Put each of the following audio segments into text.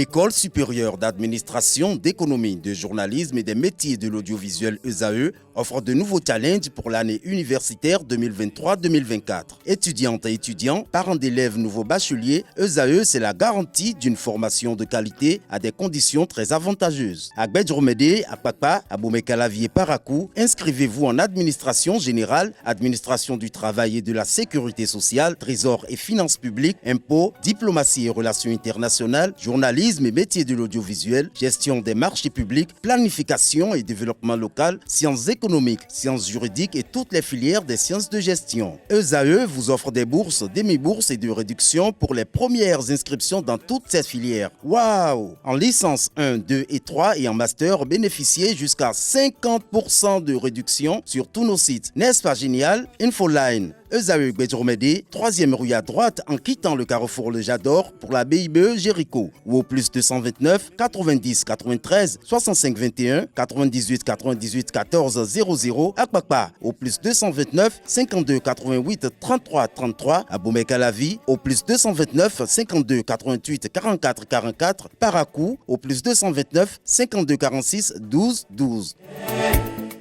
L'École supérieure d'administration, d'économie, de journalisme et des métiers de l'audiovisuel ESAE offre de nouveaux challenges pour l'année universitaire 2023-2024. Étudiantes et étudiants, parents d'élèves nouveaux bacheliers, ESAE, c'est la garantie d'une formation de qualité à des conditions très avantageuses. À Gbedjromede, à Papa, à Boumekalavi et Parakou, inscrivez-vous en administration générale, administration du travail et de la sécurité sociale, trésor et finances publiques, impôts, diplomatie et relations internationales, journalisme et métiers de l'audiovisuel, gestion des marchés publics, planification et développement local, sciences économiques, sciences juridiques et toutes les filières des sciences de gestion. ESAE vous offre des bourses, demi-bourses et de réductions pour les premières inscriptions dans toutes ces filières. Waouh! En licence 1, 2 et 3 et en master, bénéficiez jusqu'à 50% de réduction sur tous nos sites. N'est-ce pas génial? Infoline. ESAE Gbedjromede, 3e rue à droite en quittant le carrefour Le Jador pour la BIBE Jéricho ou au plus 229 90 93 65 21 98 98 14 00 à Kpakpa au plus 229 52 88 33 33 à Boumekalavi au plus 229 52 88 44 44 Parakou au plus 229 52 46 12 12.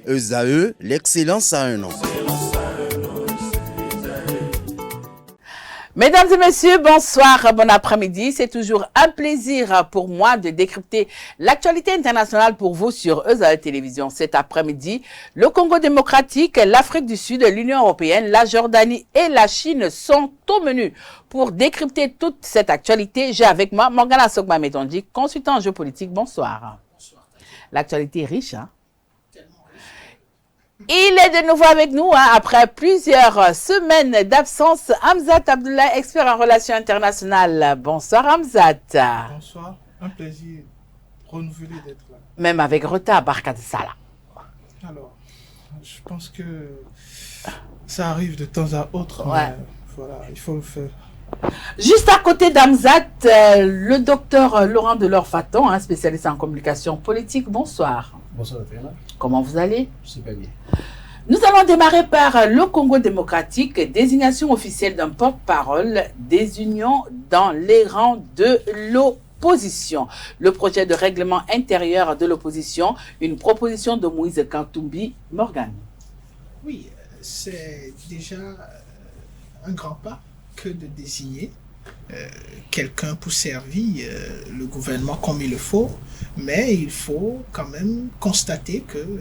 ESAE, l'excellence à un nom. Mesdames et messieurs, bonsoir, bon après-midi. C'est toujours un plaisir pour moi de décrypter l'actualité internationale pour vous sur ESAE Télévision. Cet après-midi, le Congo démocratique, l'Afrique du Sud, l'Union européenne, la Jordanie et la Chine sont au menu. Pour décrypter toute cette actualité, j'ai avec moi Morgana Sogba-Metondi, consultant en géopolitique. Bonsoir. Bonsoir. L'actualité est riche, hein? Il est de nouveau avec nous après plusieurs semaines d'absence. Hamzat Abdoulaye, expert en relations internationales. Bonsoir Hamzat. Bonsoir, un plaisir renouvelé d'être là. Même avec retard, Barkat Salah. Alors, je pense que ça arrive de temps à autre, ouais. Mais voilà, il faut le faire. Juste à côté d'Hamzat, le docteur Laurent Delors-Faton, spécialiste en communication politique. Bonsoir. Bonsoir, Théana. Comment vous allez? Super bien. Nous allons démarrer par le Congo démocratique, désignation officielle d'un porte-parole des unions dans les rangs de l'opposition. Le projet de règlement intérieur de l'opposition, une proposition de Moïse Katumbi. Morgane. Oui, c'est déjà un grand pas que de désigner quelqu'un pour servir le gouvernement comme il le faut, mais il faut quand même constater que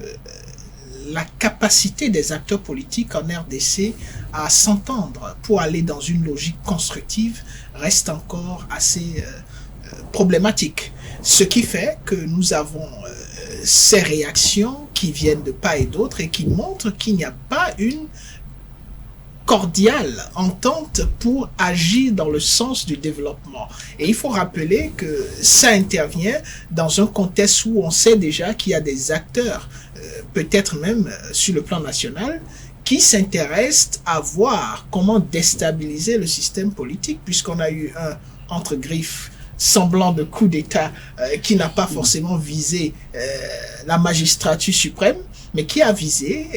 la capacité des acteurs politiques en RDC à s'entendre pour aller dans une logique constructive reste encore assez problématique. Ce qui fait que nous avons ces réactions qui viennent de part et d'autre et qui montrent qu'il n'y a pas une cordiale entente pour agir dans le sens du développement. Et il faut rappeler que ça intervient dans un contexte où on sait déjà qu'il y a des acteurs, peut-être même sur le plan national, qui s'intéressent à voir comment déstabiliser le système politique, puisqu'on a eu un, entre griffes, semblant de coup d'État qui n'a pas forcément visé la magistrature suprême, mais qui a visé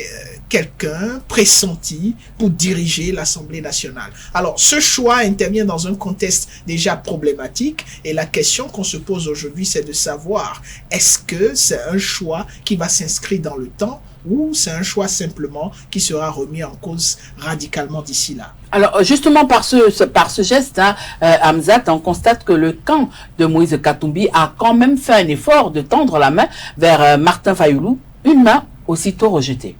quelqu'un pressenti pour diriger l'Assemblée nationale. Alors, ce choix intervient dans un contexte déjà problématique et la question qu'on se pose aujourd'hui, c'est de savoir est-ce que c'est un choix qui va s'inscrire dans le temps ou c'est un choix simplement qui sera remis en cause radicalement d'ici là. Alors, justement, par ce geste, Hamzat, on constate que le camp de Moïse Katumbi a quand même fait un effort de tendre la main vers Martin Fayoulou, une main aussitôt rejetée.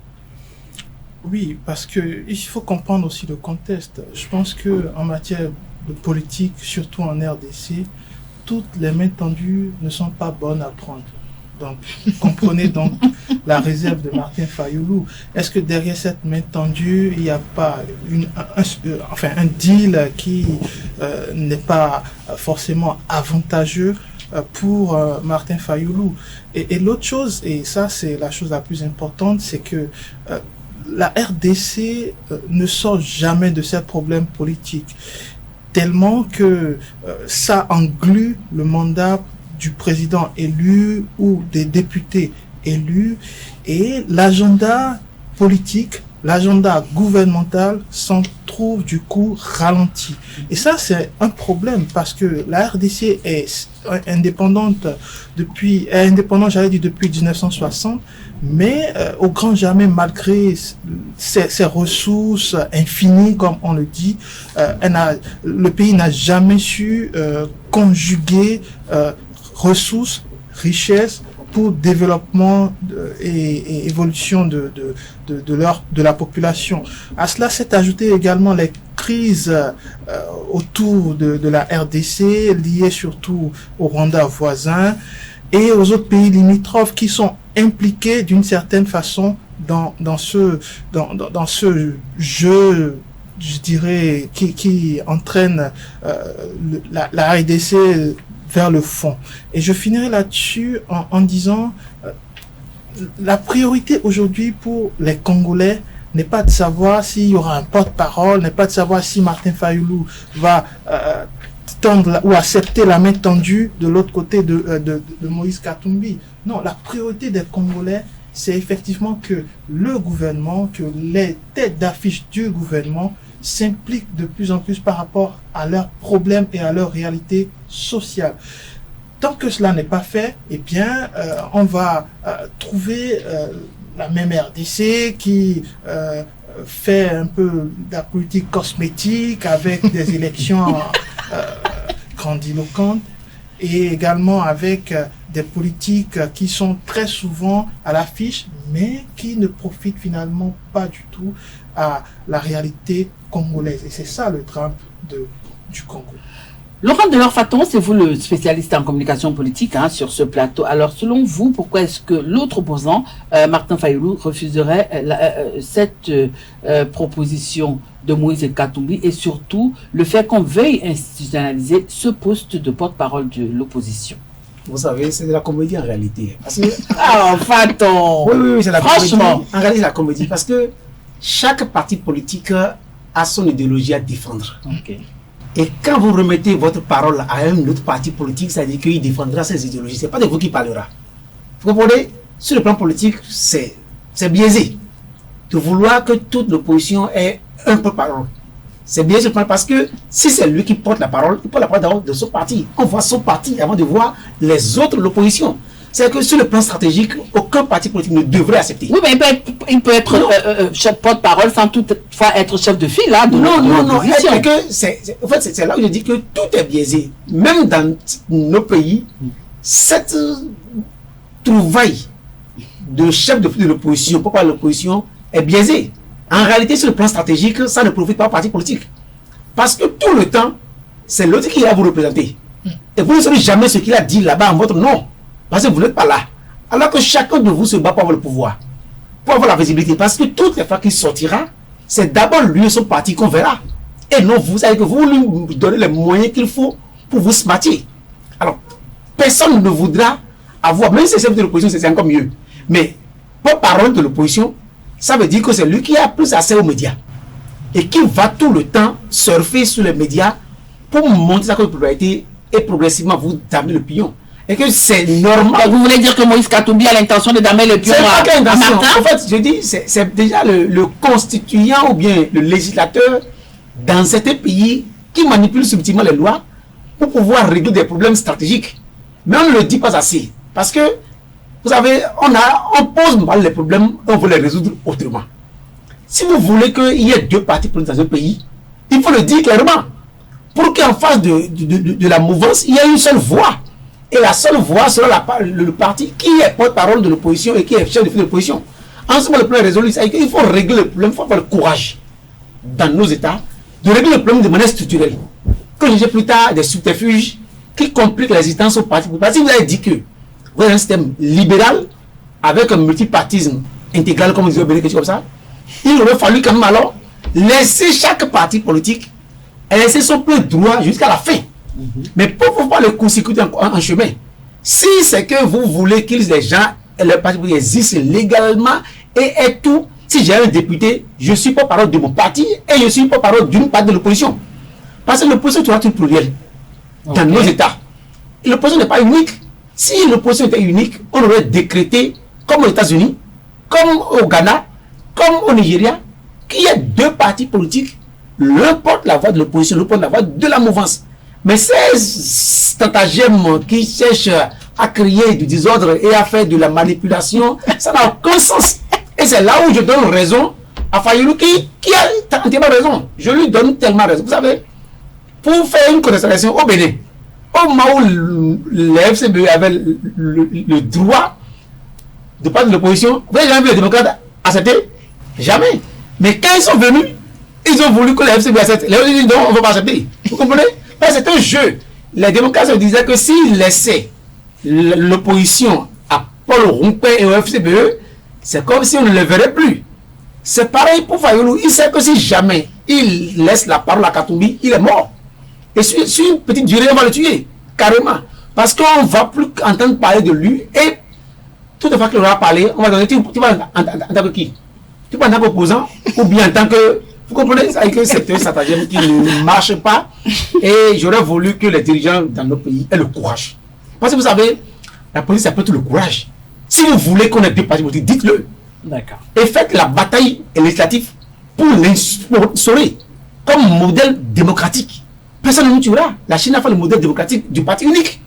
Oui, parce que il faut comprendre aussi le contexte. Je pense que en matière de politique, surtout en RDC, toutes les mains tendues ne sont pas bonnes à prendre. Donc, comprenez donc la réserve de Martin Fayoulou. Est-ce que derrière cette main tendue, il n'y a pas un deal qui n'est pas forcément avantageux pour Martin Fayoulou? Et l'autre chose, et ça c'est la chose la plus importante, c'est que la RDC ne sort jamais de ces problèmes politiques, tellement que ça englue le mandat du président élu ou des députés élus, et l'agenda politique l'agenda gouvernemental s'en trouve du coup ralenti. Et ça, c'est un problème parce que la RDC est indépendante depuis 1960, mais au grand jamais, malgré ses ressources infinies, comme on le dit, le pays n'a jamais su conjuguer ressources, richesses pour développement et évolution de la population. À cela s'est ajouté également les crises autour de la RDC, liées surtout au Rwanda voisin et aux autres pays limitrophes qui sont impliqués d'une certaine façon dans ce jeu, je dirais, qui entraîne la RDC vers le fond. Et je finirai là-dessus en disant la priorité aujourd'hui pour les Congolais n'est pas de savoir s'il y aura un porte-parole, n'est pas de savoir si Martin Fayulu va tendre ou accepter la main tendue de l'autre côté de Moïse Katumbi. Non, la priorité des Congolais, c'est effectivement que le gouvernement, que les têtes d'affiche du gouvernement s'impliquent de plus en plus par rapport à leurs problèmes et à leur réalité sociale. Tant que cela n'est pas fait, eh bien, on va trouver la même RDC qui fait un peu de la politique cosmétique avec des élections grandiloquentes et également avec des politiques qui sont très souvent à l'affiche, mais qui ne profitent finalement pas du tout à la réalité congolaise. Et c'est ça le drame du Congo. Laurent Delors-Faton, c'est vous le spécialiste en communication politique sur ce plateau. Alors, selon vous, pourquoi est-ce que l'autre opposant, Martin Fayulu, refuserait cette proposition de Moïse Katumbi et surtout le fait qu'on veuille institutionnaliser ce poste de porte-parole de l'opposition? Vous savez, c'est de la comédie en réalité. Parce que, Faton! Oui, c'est la Franchement. comédie. En réalité, c'est la comédie. Parce que chaque parti politique a son idéologie à défendre. Okay. Et quand vous remettez votre parole à un autre parti politique, ça veut dire qu'il défendra ses idéologies. Ce n'est pas de vous qui parlera. Vous comprenez? Sur le plan politique, c'est biaisé de vouloir que toute l'opposition ait un porte-parole. C'est biaisé parce que si c'est lui qui porte la parole, il porte la parole d'abord de son parti. On voit son parti avant de voir les autres de l'opposition. C'est que sur le plan stratégique, aucun parti politique ne devrait accepter. Oui, mais il peut être chef porte-parole sans toutefois être chef de file de l'opposition. En fait, c'est là où je dis que tout est biaisé. Même dans nos pays, cette trouvaille de chef de file de l'opposition, pourquoi l'opposition est biaisée. En réalité, sur le plan stratégique, ça ne profite pas au parti politique. Parce que tout le temps, c'est l'autre qui va vous représenter. Et vous ne saurez jamais ce qu'il a dit là-bas en votre nom. Parce que vous n'êtes pas là. Alors que chacun de vous se bat pour avoir le pouvoir, pour avoir la visibilité. Parce que toutes les fois qu'il sortira, c'est d'abord lui et son parti qu'on verra. Et non, vous savez que vous lui donnez les moyens qu'il faut pour vous smatter. Alors, personne ne voudra avoir, même si c'est chef de l'opposition, c'est encore mieux. Mais, porte-parole de l'opposition, ça veut dire que c'est lui qui a plus accès aux médias. Et qui va tout le temps surfer sur les médias pour monter sa popularité et progressivement vous damer le pion. Et que c'est normal. Vous voulez dire que Moïse Katumbi a l'intention de damer le pion à Martin? En fait, je dis, c'est déjà le constituant ou bien le législateur dans certains pays qui manipule subtilement les lois pour pouvoir régler des problèmes stratégiques. Mais on ne le dit pas assez. Parce que, vous savez, on pose mal les problèmes, on veut les résoudre autrement. Si vous voulez qu'il y ait deux partis politiques dans un pays, il faut le dire clairement. Pour qu'en face de la mouvance, il y ait une seule voix. Et la seule voix sera le parti qui est porte-parole de l'opposition et qui est chef de file de l'opposition. En ce moment, le problème est résolu. Il faut régler le problème, il faut avoir le courage dans nos États de régler le problème de manière structurelle. Quand j'ai plus tard des subterfuges qui compliquent l'existence au parti. Parce que vous avez dit que vous avez un système libéral avec un multipartisme intégral, comme on disait au Bénin, comme ça. Il aurait fallu quand même alors laisser chaque parti politique laisser son plein droit jusqu'à la fin. Mais pourquoi pas le consécuter en chemin? Si c'est que vous voulez que les gens et le parti existent légalement et tout, si j'ai un député, je suis pas parole de mon parti et je suis pas parole d'une partie de l'opposition. Parce que l'opposition doit être plurielle dans nos États. L'opposition n'est pas unique. Si l'opposition était unique, on aurait décrété, comme aux États-Unis, comme au Ghana, comme au Nigeria, qu'il y ait deux partis politiques, l'un porte la voix de l'opposition, l'autre porte la voix de la mouvance. Mais ces stratagèmes qui cherchent à créer du désordre et à faire de la manipulation, ça n'a aucun sens. Et c'est là où je donne raison à Fayulu qui a entièrement raison. Je lui donne tellement raison. Vous savez, pour faire une contestation au Bénin, au moment où le FCBE avait le droit de parler de l'opposition, vous avez jamais vu les démocrates accepter? Jamais. Mais quand ils sont venus, ils ont voulu que le FCBE accepte. Les autres disent non, on ne va pas accepter. Vous comprenez? C'est un jeu. Les démocrates se disaient que s'ils laissaient l'opposition à Paul Rompé et au FCBE, c'est comme si on ne le verrait plus. C'est pareil pour Fayulu. Il sait que si jamais il laisse la parole à Katumbi, il est mort. Et sur une petite durée, on va le tuer. Carrément. Parce qu'on ne va plus entendre parler de lui. Et tout de fois qu'il aura parlé, on va donner. Tu vas en tant que qui? Tu vas en tant qu'opposant ou bien en tant que. Vous comprenez? C'est un stratagème qui ne marche pas. Et j'aurais voulu que les dirigeants dans nos pays aient le courage. Parce que vous savez, la politique, ça peut être le courage. Si vous voulez qu'on ait deux partis politiques, dites-le. D'accord. Et faites la bataille législative pour l'instaurer comme modèle démocratique. Personne ne nous tuera. La Chine a fait le modèle démocratique du parti unique.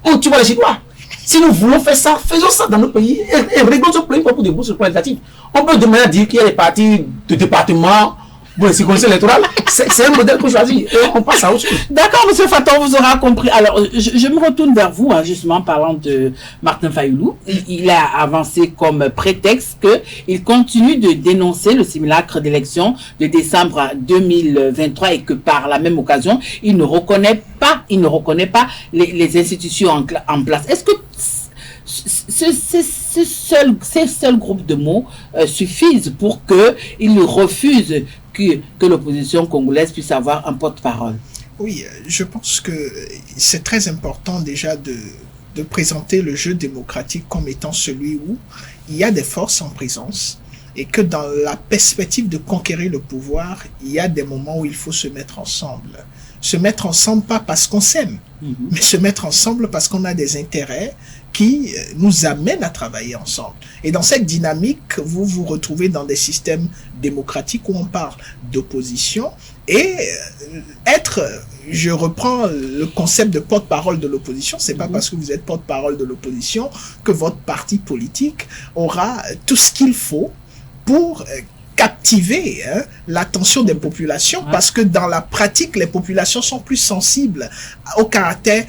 On tuera les Chinois. Si nous voulons faire ça, faisons ça dans nos pays et réglons ce problème pour des bourses sur le plan législatif. On peut demander à dire qu'il y a des partis de département. Bon, c'est conseil électoral, c'est un modèle qu'on choisit et on passe à autre chose. D'accord, M. Faton, vous aurez compris. Alors, je me retourne vers vous, justement, parlant de Martin Fayulu. Il a avancé comme prétexte qu'il continue de dénoncer le simulacre d'élection de décembre 2023 et que par la même occasion, il ne reconnaît pas les institutions en place. Est-ce que ces seuls groupes de mots suffisent pour qu'il refuse que l'opposition congolaise puisse avoir un porte-parole? Oui, je pense que c'est très important déjà de présenter le jeu démocratique comme étant celui où il y a des forces en présence et que dans la perspective de conquérir le pouvoir, il y a des moments où il faut se mettre ensemble. Se mettre ensemble pas parce qu'on s'aime, mais se mettre ensemble parce qu'on a des intérêts qui nous amènent à travailler ensemble. Et dans cette dynamique, vous vous retrouvez dans des systèmes démocratiques où on parle d'opposition et je reprends le concept de porte-parole de l'opposition, c'est pas parce que vous êtes porte-parole de l'opposition que votre parti politique aura tout ce qu'il faut pour captiver l'attention des populations, parce que dans la pratique, les populations sont plus sensibles au caractère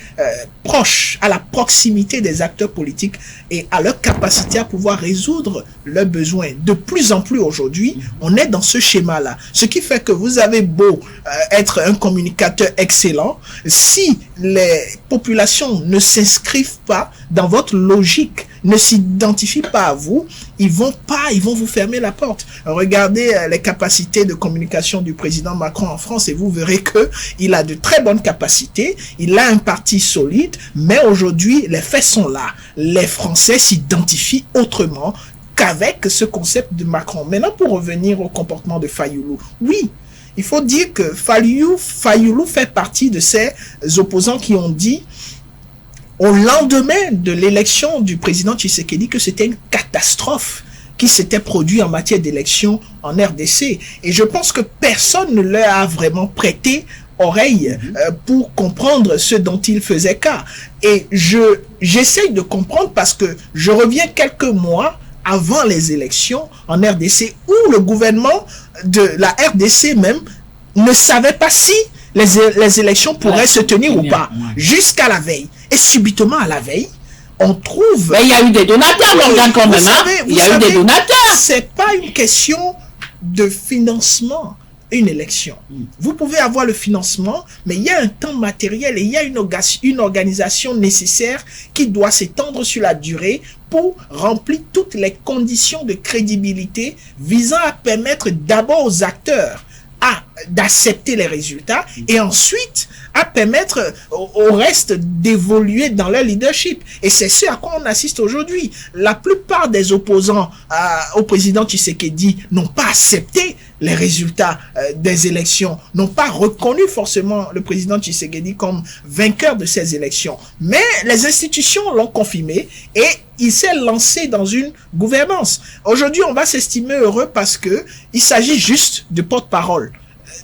proche, à la proximité des acteurs politiques et à leur capacité à pouvoir résoudre leurs besoins. De plus en plus aujourd'hui, on est dans ce schéma-là. Ce qui fait que vous avez beau être un communicateur excellent, si les populations ne s'inscrivent pas dans votre logique, ne s'identifient pas à vous, ils vont vous fermer la porte. Regardez les capacités de communication du président Macron en France et vous verrez que il a de très bonnes capacités, il a un parti solide, mais aujourd'hui, les faits sont là. Les Français s'identifient autrement qu'avec ce concept de Macron. Maintenant, pour revenir au comportement de Fayulu, oui, il faut dire que Fayulu fait partie de ces opposants qui ont dit au lendemain de l'élection du président Tshisekedi que c'était une catastrophe qui s'était produite en matière d'élection en RDC. Et je pense que personne ne leur a vraiment prêté oreille pour comprendre ce dont il faisait cas. Et j'essaye de comprendre parce que je reviens quelques mois avant les élections en RDC où le gouvernement de la RDC même ne savait pas si les élections pourraient se tenir ou pas, jusqu'à la veille. Et subitement à la veille, on trouve... Mais il y a eu des donateurs, Morgan, quand même. Il y a eu des donateurs. C'est pas une question de financement, une élection. Vous pouvez avoir le financement, mais il y a un temps matériel et il y a une organisation nécessaire qui doit s'étendre sur la durée pour remplir toutes les conditions de crédibilité visant à permettre d'abord aux acteurs d'accepter les résultats et ensuite à permettre au reste d'évoluer dans leur leadership. Et c'est ce à quoi on assiste aujourd'hui. La plupart des opposants au président Tshisekedi n'ont pas accepté les résultats des élections n'ont pas reconnu forcément le président Tshisekedi comme vainqueur de ces élections. Mais les institutions l'ont confirmé et il s'est lancé dans une gouvernance. Aujourd'hui, on va s'estimer heureux parce que il s'agit juste de porte-parole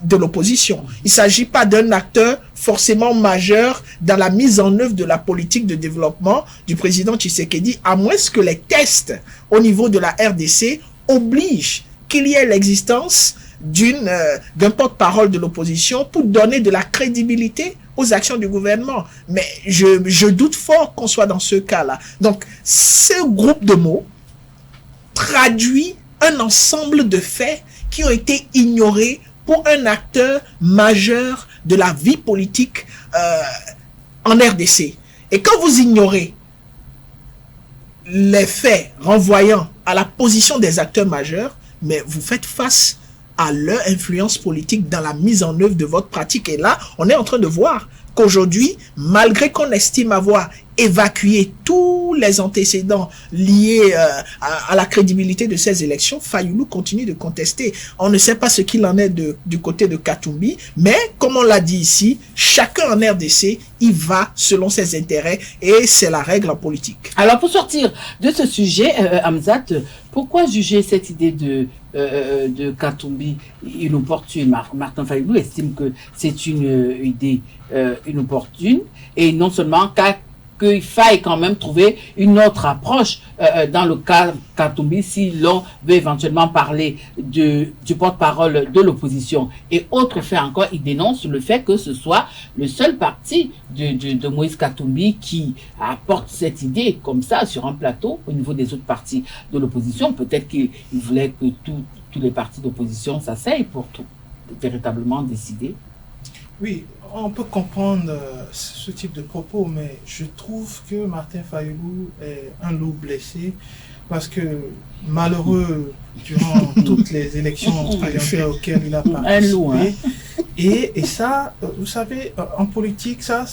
de l'opposition. Il ne s'agit pas d'un acteur forcément majeur dans la mise en œuvre de la politique de développement du président Tshisekedi, à moins que les tests au niveau de la RDC obligent qu'il y ait l'existence d'un porte-parole de l'opposition pour donner de la crédibilité aux actions du gouvernement. Mais je doute fort qu'on soit dans ce cas-là. Donc, ce groupe de mots traduit un ensemble de faits qui ont été ignorés pour un acteur majeur de la vie politique en RDC. Et quand vous ignorez les faits renvoyant à la position des acteurs majeurs, mais vous faites face à leur influence politique dans la mise en œuvre de votre pratique. Et là, on est en train de voir qu'aujourd'hui, malgré qu'on estime avoir évacué tous les antécédents liés à la crédibilité de ces élections, Fayulu continue de contester. On ne sait pas ce qu'il en est du côté de Katumbi, mais comme on l'a dit ici, chacun en RDC, il va selon ses intérêts et c'est la règle en politique. Alors pour sortir de ce sujet, Hamzat, pourquoi juger cette idée de Katumbi inopportune? Martin Fayulu estime que c'est une idée inopportune et non seulement qu'il faille quand même trouver une autre approche dans le cas Katumbi si l'on veut éventuellement parler du porte-parole de l'opposition. Et autre fait encore, il dénonce le fait que ce soit le seul parti de Moïse Katumbi qui apporte cette idée comme ça sur un plateau au niveau des autres partis de l'opposition. Peut-être qu'il voulait que tous les partis d'opposition s'asseyent pour véritablement décider. Oui, on peut comprendre ce type de propos, mais je trouve que Martin Fayulu est un loup blessé parce que malheureux durant toutes les élections parlementaires auxquelles il a participé. Un loup, hein. Et ça, vous savez, en politique, ça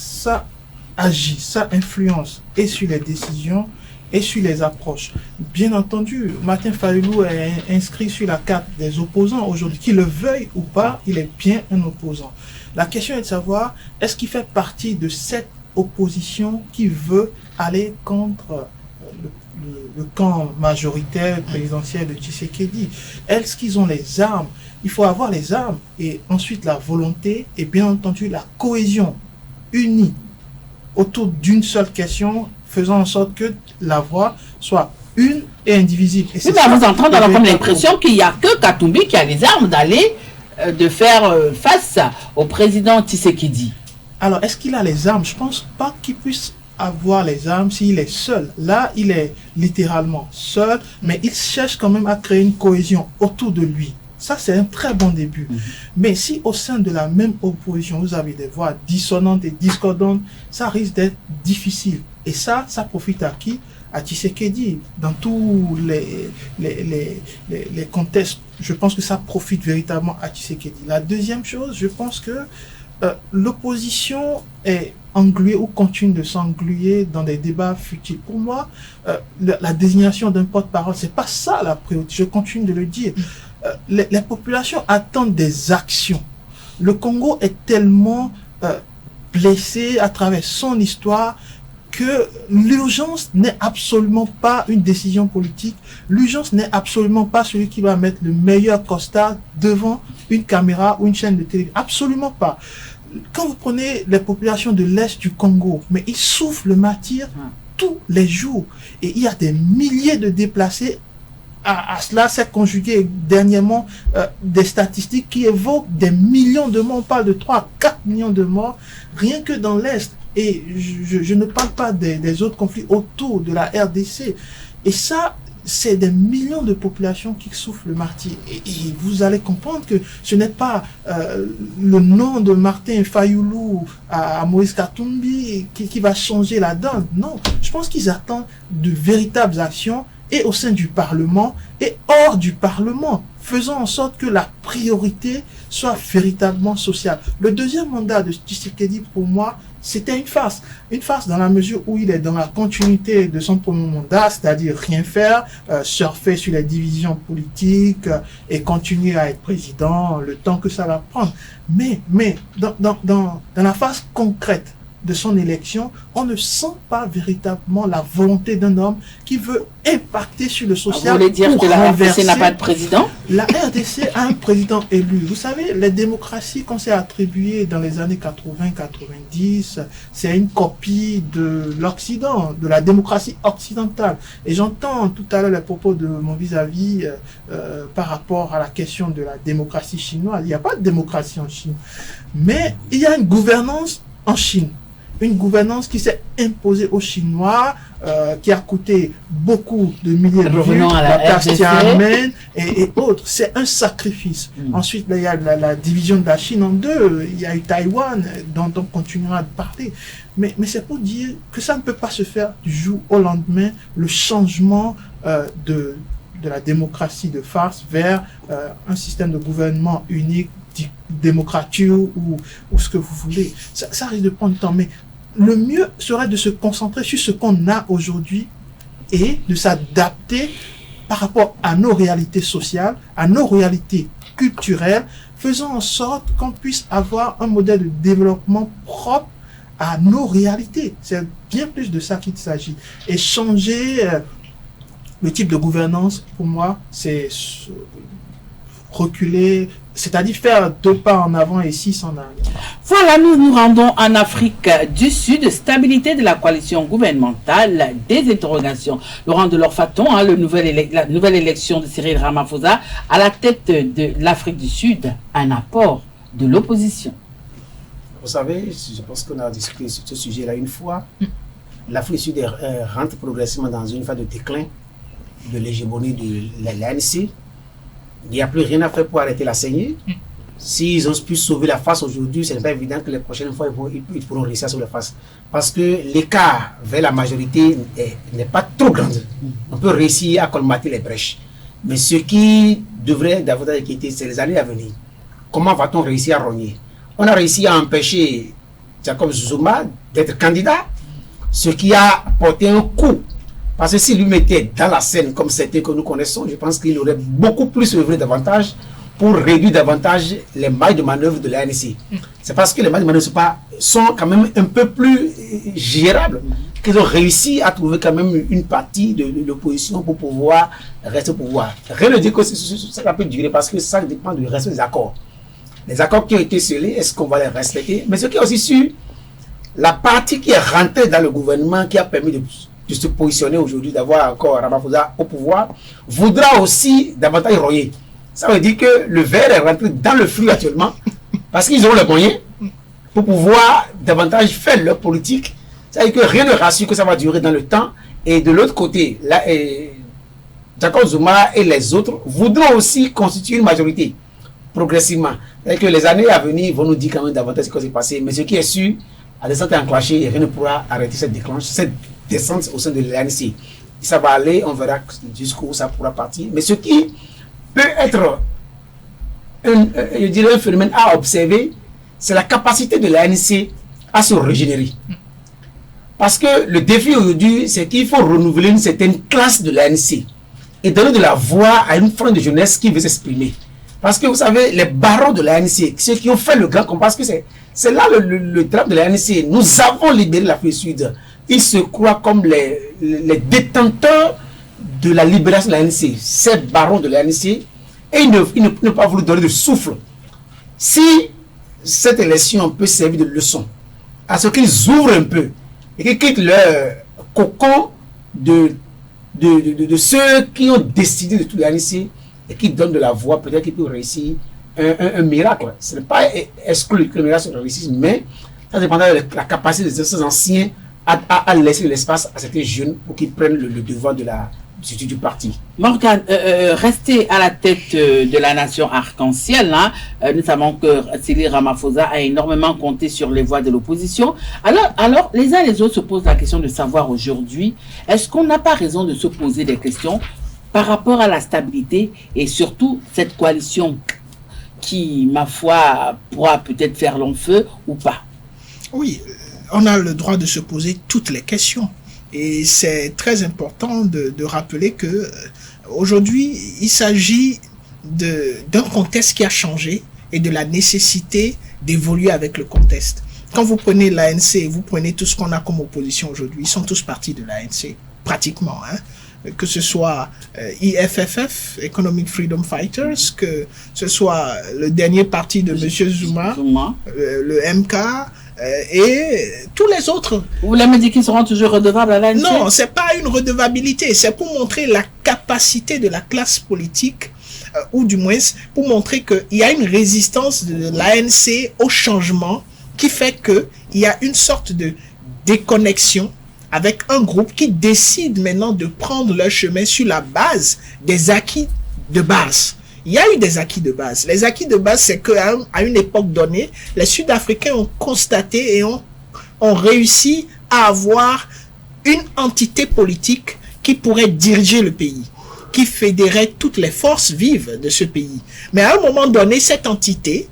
agit, ça influence et sur les décisions et sur les approches. Bien entendu, Martin Fayulu est inscrit sur la carte des opposants aujourd'hui. Qu'il le veuille ou pas, il est bien un opposant. La question est de savoir, est-ce qu'il fait partie de cette opposition qui veut aller contre le camp majoritaire présidentiel de Tshisekedi? Est-ce qu'ils ont les armes? Il faut avoir les armes et ensuite la volonté et bien entendu la cohésion unie autour d'une seule question, faisant en sorte que la voix soit une et indivisible. Et oui, mais vous entendez comme l'impression qu'il n'y a que Katumbi qui a les armes d'aller de faire face au président Tshisekedi. Alors, est-ce qu'il a les armes? Je ne pense pas qu'il puisse avoir les armes s'il est seul. Là, il est littéralement seul, mais il cherche quand même à créer une cohésion autour de lui. Ça, c'est un très bon début. Mais si au sein de la même opposition, vous avez des voix dissonantes et discordantes, ça risque d'être difficile. Et ça profite à qui? À Tshisekedi. Dans tous les contextes, je pense que ça profite véritablement à Tshisekedi. La deuxième chose, je pense que l'opposition est engluée ou continue de s'engluer dans des débats futiles. Pour moi, la désignation d'un porte-parole, c'est pas ça la priorité. Je continue de le dire. Les populations attendent des actions. Le Congo est tellement blessé à travers son histoire que l'urgence n'est absolument pas une décision politique. L'urgence n'est absolument pas celui qui va mettre le meilleur costard devant une caméra ou une chaîne de télé. Absolument pas. Quand vous prenez les populations de l'Est du Congo, mais ils souffrent le martyre tous les jours. Et il y a des milliers de déplacés. À cela s'est conjugué dernièrement des statistiques qui évoquent des millions de morts. On parle de 3 à 4 millions de morts rien que dans l'Est. Et je ne parle pas des autres conflits autour de la RDC. Et ça, c'est des millions de populations qui souffrent le martyre. Et vous allez comprendre que ce n'est pas le nom de Martin Fayulu à Moïse Katumbi qui va changer la donne. Non, je pense qu'ils attendent de véritables actions et au sein du Parlement et hors du Parlement, faisant en sorte que la priorité soit véritablement sociale. Le deuxième mandat de Tshisekedi, pour moi, c'était une farce dans la mesure où il est dans la continuité de son premier mandat, c'est-à-dire rien faire, surfer sur les divisions politiques et continuer à être président le temps que ça va prendre. Mais dans la phase concrète de son élection, on ne sent pas véritablement la volonté d'un homme qui veut impacter sur le social. Vous voulez dire que la RDC n'a pas de président? La RDC a un président élu. Vous savez, les démocraties qu'on s'est attribuées dans les années 80-90, c'est une copie de l'Occident, de la démocratie occidentale. Et j'entends tout à l'heure les propos de mon vis-à-vis par rapport à la question de la démocratie chinoise. Il n'y a pas de démocratie en Chine. Mais il y a une gouvernance en Chine. Une gouvernance qui s'est imposée aux Chinois, qui a coûté beaucoup de milliers de vies, la place Tiananmen et autres. C'est un sacrifice. Ensuite, il y a la division de la Chine en deux. Il y a eu Taïwan, dont on continuera de parler. Mais c'est pour dire que ça ne peut pas se faire du jour au lendemain, le changement de la démocratie de farce vers un système de gouvernement unique, démocrature ou ce que vous voulez. Ça risque de prendre du temps, mais le mieux serait de se concentrer sur ce qu'on a aujourd'hui et de s'adapter par rapport à nos réalités sociales, à nos réalités culturelles, faisant en sorte qu'on puisse avoir un modèle de développement propre à nos réalités. C'est bien plus de ça qu'il s'agit. Et changer le type de gouvernance, pour moi, c'est reculer, c'est-à-dire faire 2 pas en avant et 6 en arrière. Voilà, nous nous rendons en Afrique du Sud. Stabilité de la coalition gouvernementale, des interrogations. Laurent Delors-Faton, la nouvelle élection de Cyril Ramaphosa à la tête de l'Afrique du Sud, un apport de l'opposition. Vous savez, je pense qu'on a discuté sur ce sujet-là une fois. L'Afrique du Sud rentre progressivement dans une phase de déclin de l'hégémonie de l'ANC. Il n'y a plus rien à faire pour arrêter la saignée. S'ils ont pu sauver la face aujourd'hui, ce n'est pas évident que les prochaines fois, ils pourront réussir à sauver la face. Parce que l'écart vers la majorité n'est pas trop grand. On peut réussir à colmater les brèches. Mais ce qui devrait davantage inquiéter, c'est les années à venir. Comment va-t-on réussir à rogner? On a réussi à empêcher Jacob Zuma d'être candidat, ce qui a porté un coup. Parce que s'il lui mettait dans la scène comme c'était que nous connaissons, je pense qu'il aurait beaucoup plus œuvré davantage pour réduire davantage les mailles de manœuvre de l'ANC. C'est parce que les mailles de manœuvre sont quand même un peu plus gérables qu'ils ont réussi à trouver quand même une partie de l'opposition pour pouvoir rester au pouvoir. Rien ne dit que ça peut durer parce que ça dépend du reste des accords. Les accords qui ont été scellés, est-ce qu'on va les respecter? Mais ce qui est aussi sûr, la partie qui est rentrée dans le gouvernement, qui a permis de se positionner aujourd'hui, d'avoir encore Ramaphosa au pouvoir, voudra aussi davantage royer. Ça veut dire que le verre est rentré dans le flux actuellement, parce qu'ils ont les moyens pour pouvoir davantage faire leur politique. Ça veut dire que rien ne rassure que ça va durer dans le temps. Et de l'autre côté, là, Jacob Zuma et les autres voudront aussi constituer une majorité progressivement. C'est-à-dire que les années à venir vont nous dire quand même davantage ce qui s'est passé. Mais ce qui est sûr, la descente est enclenchée et rien ne pourra arrêter cette descente au sein de l'ANC. Ça va aller, on verra jusqu'où ça pourra partir. Mais ce qui peut être je dirais un phénomène à observer, c'est la capacité de l'ANC à se régénérer. Parce que le défi aujourd'hui, c'est qu'il faut renouveler une certaine classe de l'ANC et donner de la voix à une frange de jeunesse qui veut s'exprimer. Parce que vous savez, les barons de l'ANC, ceux qui ont fait le grand combat, parce que c'est là le drame de l'ANC. Nous avons libéré l'Afrique du Sud. Ils se croient comme les détenteurs de la libération de l'ANC, ces barons de l'ANC, et ils ne peuvent pas voulu donner de souffle. Si cette élection peut servir de leçon à ce qu'ils ouvrent un peu et qu'ils quittent leur cocon de ceux qui ont décidé de tout l'ANC et qui donnent de la voix, peut-être qu'ils peuvent réussir un miracle. Ce n'est pas exclu que le miracle se réussisse, mais ça dépendra de la capacité de ces anciens à laisser l'espace à certains jeunes pour qu'ils prennent le devant du parti. Morgane, rester à la tête de la nation arc-en-ciel, hein, nous savons que Cyril Ramaphosa a énormément compté sur les voix de l'opposition. Alors, les uns et les autres se posent la question de savoir aujourd'hui, est-ce qu'on n'a pas raison de se poser des questions par rapport à la stabilité et surtout cette coalition qui, ma foi, pourra peut-être faire long feu ou pas? Oui, on a le droit de se poser toutes les questions. Et c'est très important de rappeler que aujourd'hui, il s'agit d'un contexte qui a changé et de la nécessité d'évoluer avec le contexte. Quand vous prenez l'ANC, vous prenez tout ce qu'on a comme opposition aujourd'hui, ils sont tous partis de l'ANC, pratiquement, hein. Que ce soit IFFF, Economic Freedom Fighters, que ce soit le dernier parti de M. Zuma, le MK, et tous les autres. Vous voulez me dire qu'ils seront toujours redevables à l'ANC? Non, c'est pas une redevabilité, c'est pour montrer la capacité de la classe politique, ou du moins pour montrer qu'il y a une résistance de l'ANC au changement qui fait qu'il y a une sorte de déconnexion avec un groupe qui décide maintenant de prendre leur chemin sur la base des acquis de base. Il y a eu des acquis de base. Les acquis de base, c'est qu'à une époque donnée, les Sud-Africains ont constaté et ont réussi à avoir une entité politique qui pourrait diriger le pays, qui fédérait toutes les forces vives de ce pays. Mais à un moment donné, cette entité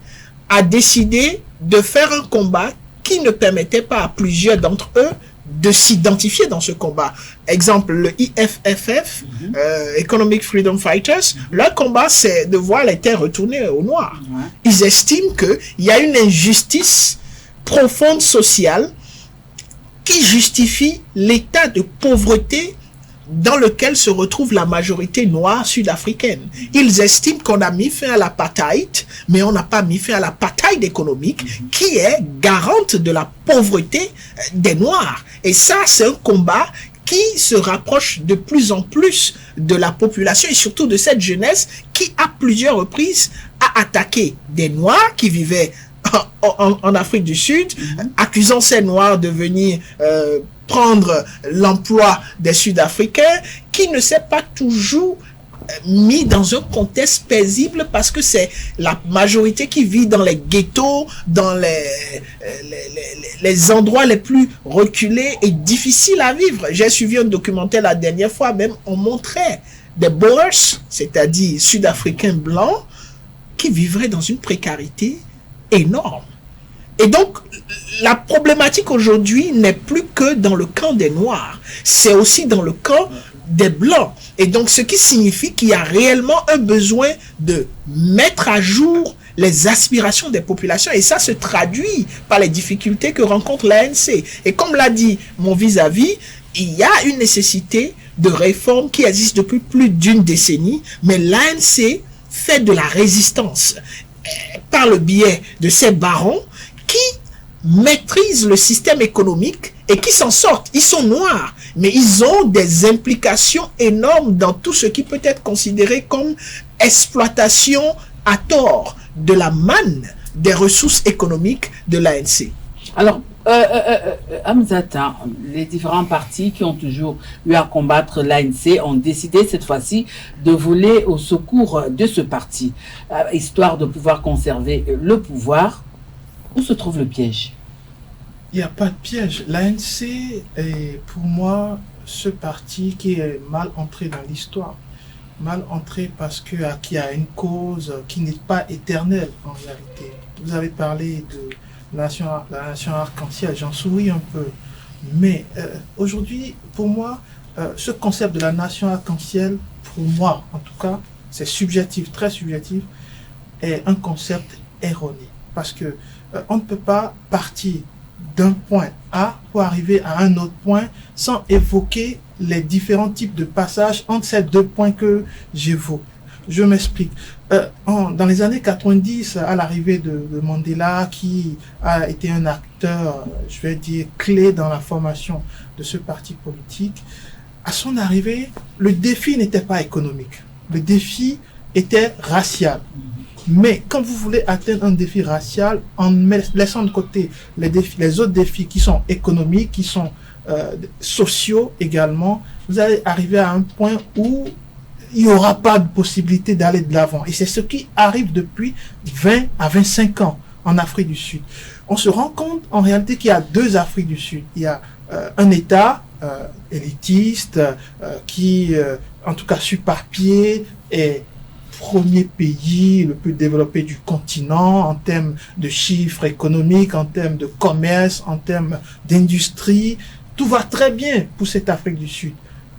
a décidé de faire un combat qui ne permettait pas à plusieurs d'entre eux de s'identifier dans ce combat. Exemple, le IFFF, Economic Freedom Fighters, leur combat, c'est de voir les terres retourner aux Noirs. Ils estiment qu'il y a une injustice profonde sociale qui justifie l'état de pauvreté dans lequel se retrouve la majorité noire sud-africaine. Ils estiment qu'on a mis fin à l'apartheid, mais on n'a pas mis fin à l'apartheid économique qui est garante de la pauvreté des Noirs. Et ça, c'est un combat qui se rapproche de plus en plus de la population et surtout de cette jeunesse qui, à plusieurs reprises, a attaqué des Noirs qui vivaient en Afrique du Sud, accusant ces Noirs de venir prendre l'emploi des Sud-Africains, qui ne s'est pas toujours mis dans un contexte paisible parce que c'est la majorité qui vit dans les ghettos, dans les endroits les plus reculés et difficiles à vivre. J'ai suivi un documentaire la dernière fois, même on montrait des Boers, c'est-à-dire Sud-Africains blancs, qui vivraient dans une précarité énorme. Et donc, la problématique aujourd'hui n'est plus que dans le camp des Noirs, c'est aussi dans le camp des Blancs. Et donc, ce qui signifie qu'il y a réellement un besoin de mettre à jour les aspirations des populations. Et ça se traduit par les difficultés que rencontre l'ANC. Et comme l'a dit mon vis-à-vis, il y a une nécessité de réforme qui existe depuis plus d'une décennie, mais l'ANC fait de la résistance par le biais de ces barons qui maîtrisent le système économique et qui s'en sortent. Ils sont noirs, mais ils ont des implications énormes dans tout ce qui peut être considéré comme exploitation à tort de la manne des ressources économiques de l'ANC. Alors, Hamzata, les différents partis qui ont toujours eu à combattre l'ANC ont décidé cette fois-ci de voler au secours de ce parti, histoire de pouvoir conserver le pouvoir. Où se trouve le piège? Il n'y a pas de piège. L'ANC est pour moi ce parti qui est mal entré dans l'histoire. Mal entré parce que qui a une cause qui n'est pas éternelle en réalité. Vous avez parlé de la nation arc-en-ciel, j'en souris un peu. Mais aujourd'hui, pour moi, ce concept de la nation arc-en-ciel, pour moi en tout cas, c'est subjectif, très subjectif, est un concept erroné. Parce que on ne peut pas partir d'un point A pour arriver à un autre point sans évoquer les différents types de passages entre ces deux points que j'évoque. Je m'explique. Dans les années 90, à l'arrivée de Mandela, qui a été un acteur, je vais dire, clé dans la formation de ce parti politique, à son arrivée, le défi n'était pas économique. Le défi était racial. Mais quand vous voulez atteindre un défi racial, en laissant de côté les autres défis qui sont économiques, qui sont sociaux également, vous allez arriver à un point où il n'y aura pas de possibilité d'aller de l'avant. Et c'est ce qui arrive depuis 20 à 25 ans en Afrique du Sud. On se rend compte en réalité qu'il y a deux Afriques du Sud. Il y a un État élitiste qui, en tout cas sur papier, est premier pays le plus développé du continent en termes de chiffres économiques, en termes de commerce, en termes d'industrie. Tout va très bien pour cette Afrique du Sud.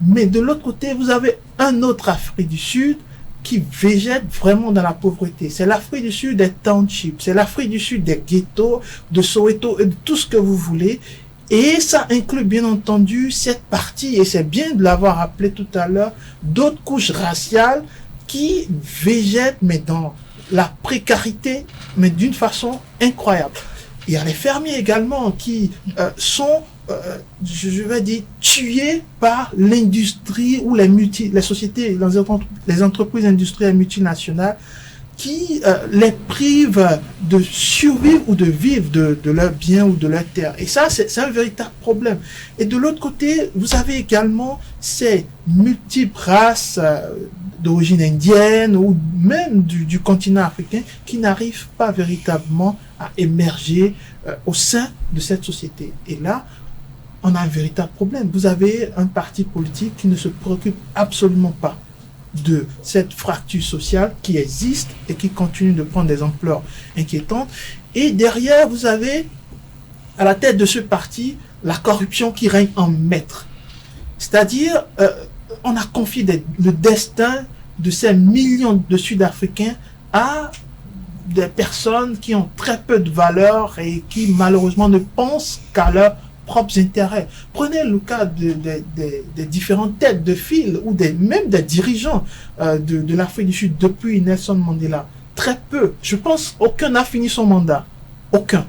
Mais de l'autre côté, vous avez un autre Afrique du Sud qui végète vraiment dans la pauvreté. C'est l'Afrique du Sud des townships, c'est l'Afrique du Sud des ghettos, de Soweto et de tout ce que vous voulez. Et ça inclut bien entendu cette partie, et c'est bien de l'avoir rappelé tout à l'heure, d'autres couches raciales qui végètent, mais dans la précarité, mais d'une façon incroyable. Il y a les fermiers également qui sont, je vais dire, tués par l'industrie ou les sociétés, les entreprises industrielles multinationales qui les privent de survivre ou de vivre de leurs biens ou de leurs terres. Et ça, c'est un véritable problème. Et de l'autre côté, vous avez également ces multiples races d'origine indienne ou même du continent africain qui n'arrivent pas véritablement à émerger au sein de cette société. Et là, on a un véritable problème. Vous avez un parti politique qui ne se préoccupe absolument pas de cette fracture sociale qui existe et qui continue de prendre des ampleurs inquiétantes. Et derrière, vous avez à la tête de ce parti la corruption qui règne en maître. C'est-à-dire, on a confié le destin de ces millions de Sud-Africains à des personnes qui ont très peu de valeur et qui malheureusement ne pensent qu'à leurs propres intérêts. Prenez le cas des différentes têtes de file ou même des dirigeants de l'Afrique du Sud depuis Nelson Mandela. Très peu. Je pense aucun n'a fini son mandat. Aucun.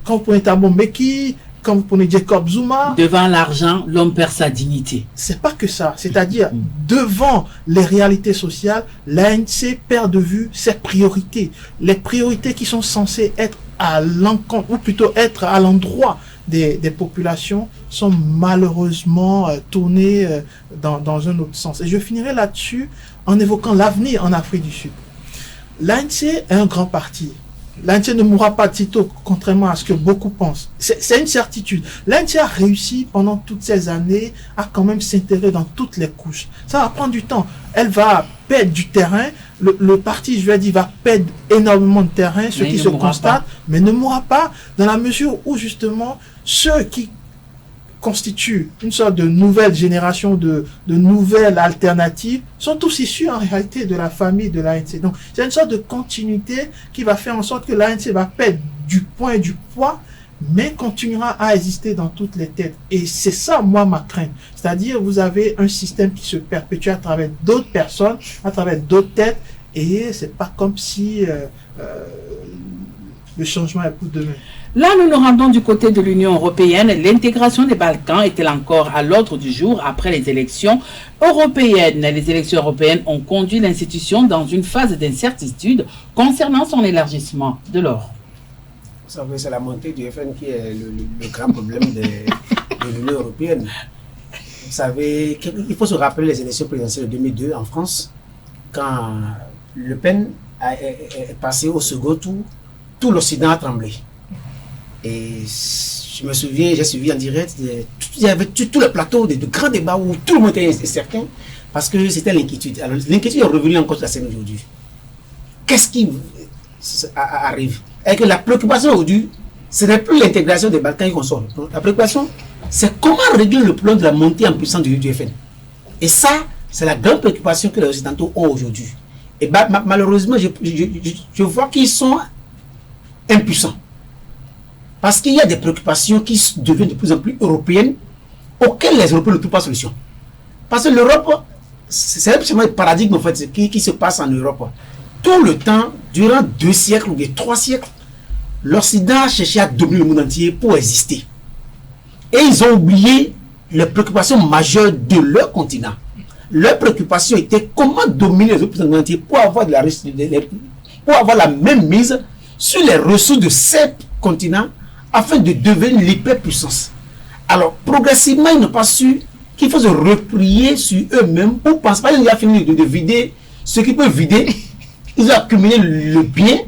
Quand vous prenez Thabo Mbeki, quand vous prenez Jacob Zuma... Devant l'argent, l'homme perd sa dignité. C'est pas que ça. C'est-à-dire, devant les réalités sociales, l'ANC perd de vue ses priorités. Les priorités qui sont censées être à l'encontre, ou plutôt être à l'endroit des populations, sont malheureusement tournées dans un autre sens. Et je finirai là-dessus en évoquant l'avenir en Afrique du Sud. L'ANC est un grand parti. L'ANC ne mourra pas de sitôt, contrairement à ce que beaucoup pensent. C'est une certitude. L'ANC a réussi pendant toutes ces années à quand même s'intégrer dans toutes les couches. Ça va prendre du temps. Elle va perdre du terrain. Le parti, je vais dire, va perdre énormément de terrain, ce qui se constate, mais ne mourra pas dans la mesure où justement ceux qui constituent une sorte de nouvelle génération, de nouvelles alternatives, sont tous issus en réalité de la famille de l'ANC. Donc c'est une sorte de continuité qui va faire en sorte que l'ANC va perdre du poids et du poids, mais continuera à exister dans toutes les têtes. Et c'est ça, moi, ma crainte. C'est-à-dire, vous avez un système qui se perpétue à travers d'autres personnes, à travers d'autres têtes, et c'est pas comme si le changement est pour demain. Là, nous nous rendons du côté de l'Union européenne. L'intégration des Balkans est-elle encore à l'ordre du jour après les élections européennes? Les élections européennes ont conduit l'institution dans une phase d'incertitude concernant son élargissement. De l'or. Vous savez, c'est la montée du FN qui est le grand problème de l'Union européenne. Vous savez, il faut se rappeler les élections présidentielles de 2002 en France, quand Le Pen est passé au second tour, tout l'Occident a tremblé. Et je me souviens, j'ai suivi en direct, il y avait tout le plateau de grands débats où tout le monde était certain, parce que c'était l'inquiétude. Alors l'inquiétude est revenue encore sur la scène aujourd'hui. Qu'est-ce qui arrive? Et que la préoccupation aujourd'hui, ce n'est plus l'intégration des Balkans qu'on sort. La préoccupation, c'est comment régler le plan de la montée en puissance du FN. Et ça, c'est la grande préoccupation que les Occidentaux ont aujourd'hui. Et malheureusement, je vois qu'ils sont impuissants. Parce qu'il y a des préoccupations qui deviennent de plus en plus européennes, auxquelles les Européens ne trouvent pas solution. Parce que l'Europe, c'est absolument le paradigme en fait, qui se passe en Europe. Tout le temps, durant 2 siècles ou bien 3 siècles, l'Occident a cherché à dominer le monde entier pour exister. Et ils ont oublié les préoccupations majeures de leur continent. Leur préoccupation était comment dominer les autres monde entier pour avoir la même mise sur les ressources de ces continents afin de devenir l'hyperpuissance. Alors, progressivement, ils n'ont pas su qu'il faut se replier sur eux-mêmes pour penser. Par exemple, il a fini de vider ce qu'ils peuvent vider. Ils ont accumulé le bien,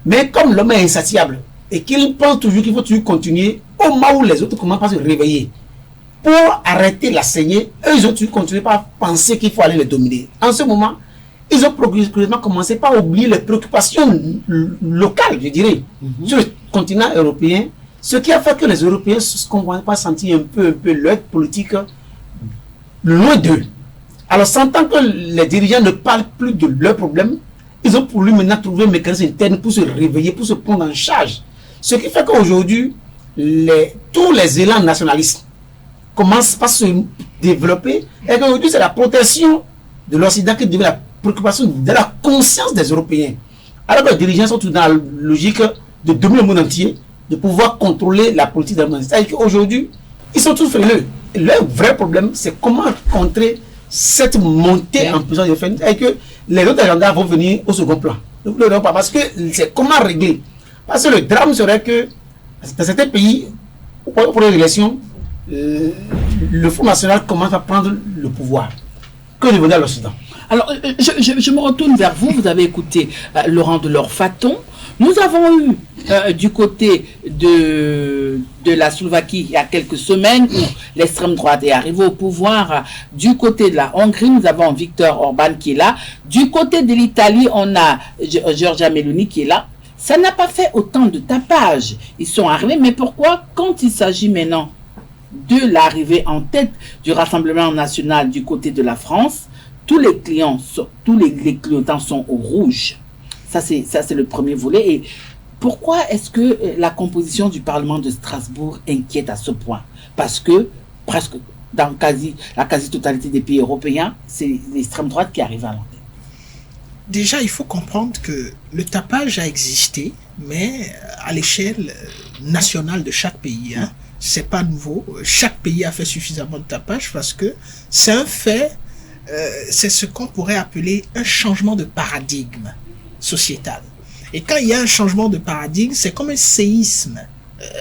mais comme l'homme est insatiable et qu'il pense toujours qu'il faut toujours continuer, au moment où les autres commencent à se réveiller pour arrêter la saignée, eux ils ont toujours continué par penser qu'il faut aller les dominer. En ce moment, ils ont progressivement commencé par oublier les préoccupations locales, je dirais, sur le continent européen, ce qui a fait que les Européens se sont pas sentis un peu leur politique loin d'eux. Alors, sentant que les dirigeants ne parlent plus de leurs problèmes, ils ont voulu maintenant trouver un mécanisme interne pour se réveiller, pour se prendre en charge. Ce qui fait qu'aujourd'hui, tous les élans nationalistes commencent par se développer et qu'aujourd'hui, c'est la protection de l'Occident qui devient la préoccupation de la conscience des Européens. Alors que les dirigeants sont tous dans la logique de dominer le monde entier, de pouvoir contrôler la politique de la monde. C'est-à-dire qu'aujourd'hui, ils sont tous frileux. Leur vrai problème, c'est comment contrer cette montée en puissance de fait et que les autres agendas vont venir au second plan. Parce que c'est comment régler. Parce que le drame serait que dans certains pays, pour les élections, le Front National commence à prendre le pouvoir. Que devenir l'Occident? Alors, je me retourne vers vous. Vous avez écouté Laurent Delors-Faton. Nous avons eu du côté de la Slovaquie il y a quelques semaines où l'extrême droite est arrivée au pouvoir. Du côté de la Hongrie, nous avons Viktor Orban qui est là. Du côté de l'Italie, on a Giorgia Meloni qui est là. Ça n'a pas fait autant de tapage. Ils sont arrivés, mais pourquoi quand il s'agit maintenant de l'arrivée en tête du Rassemblement national du côté de la France, tous les clignotants sont au rouge? Ça, c'est le premier volet. Et pourquoi est-ce que la composition du Parlement de Strasbourg inquiète à ce point? Parce que presque dans la quasi-totalité des pays européens, c'est l'extrême droite qui arrive à l'antenne. Déjà, il faut comprendre que le tapage a existé, mais à l'échelle nationale de chaque pays. Hein. C'est pas nouveau. Chaque pays a fait suffisamment de tapage parce que c'est un fait, c'est ce qu'on pourrait appeler un changement de paradigme sociétal. Et quand il y a un changement de paradigme, c'est comme un séisme.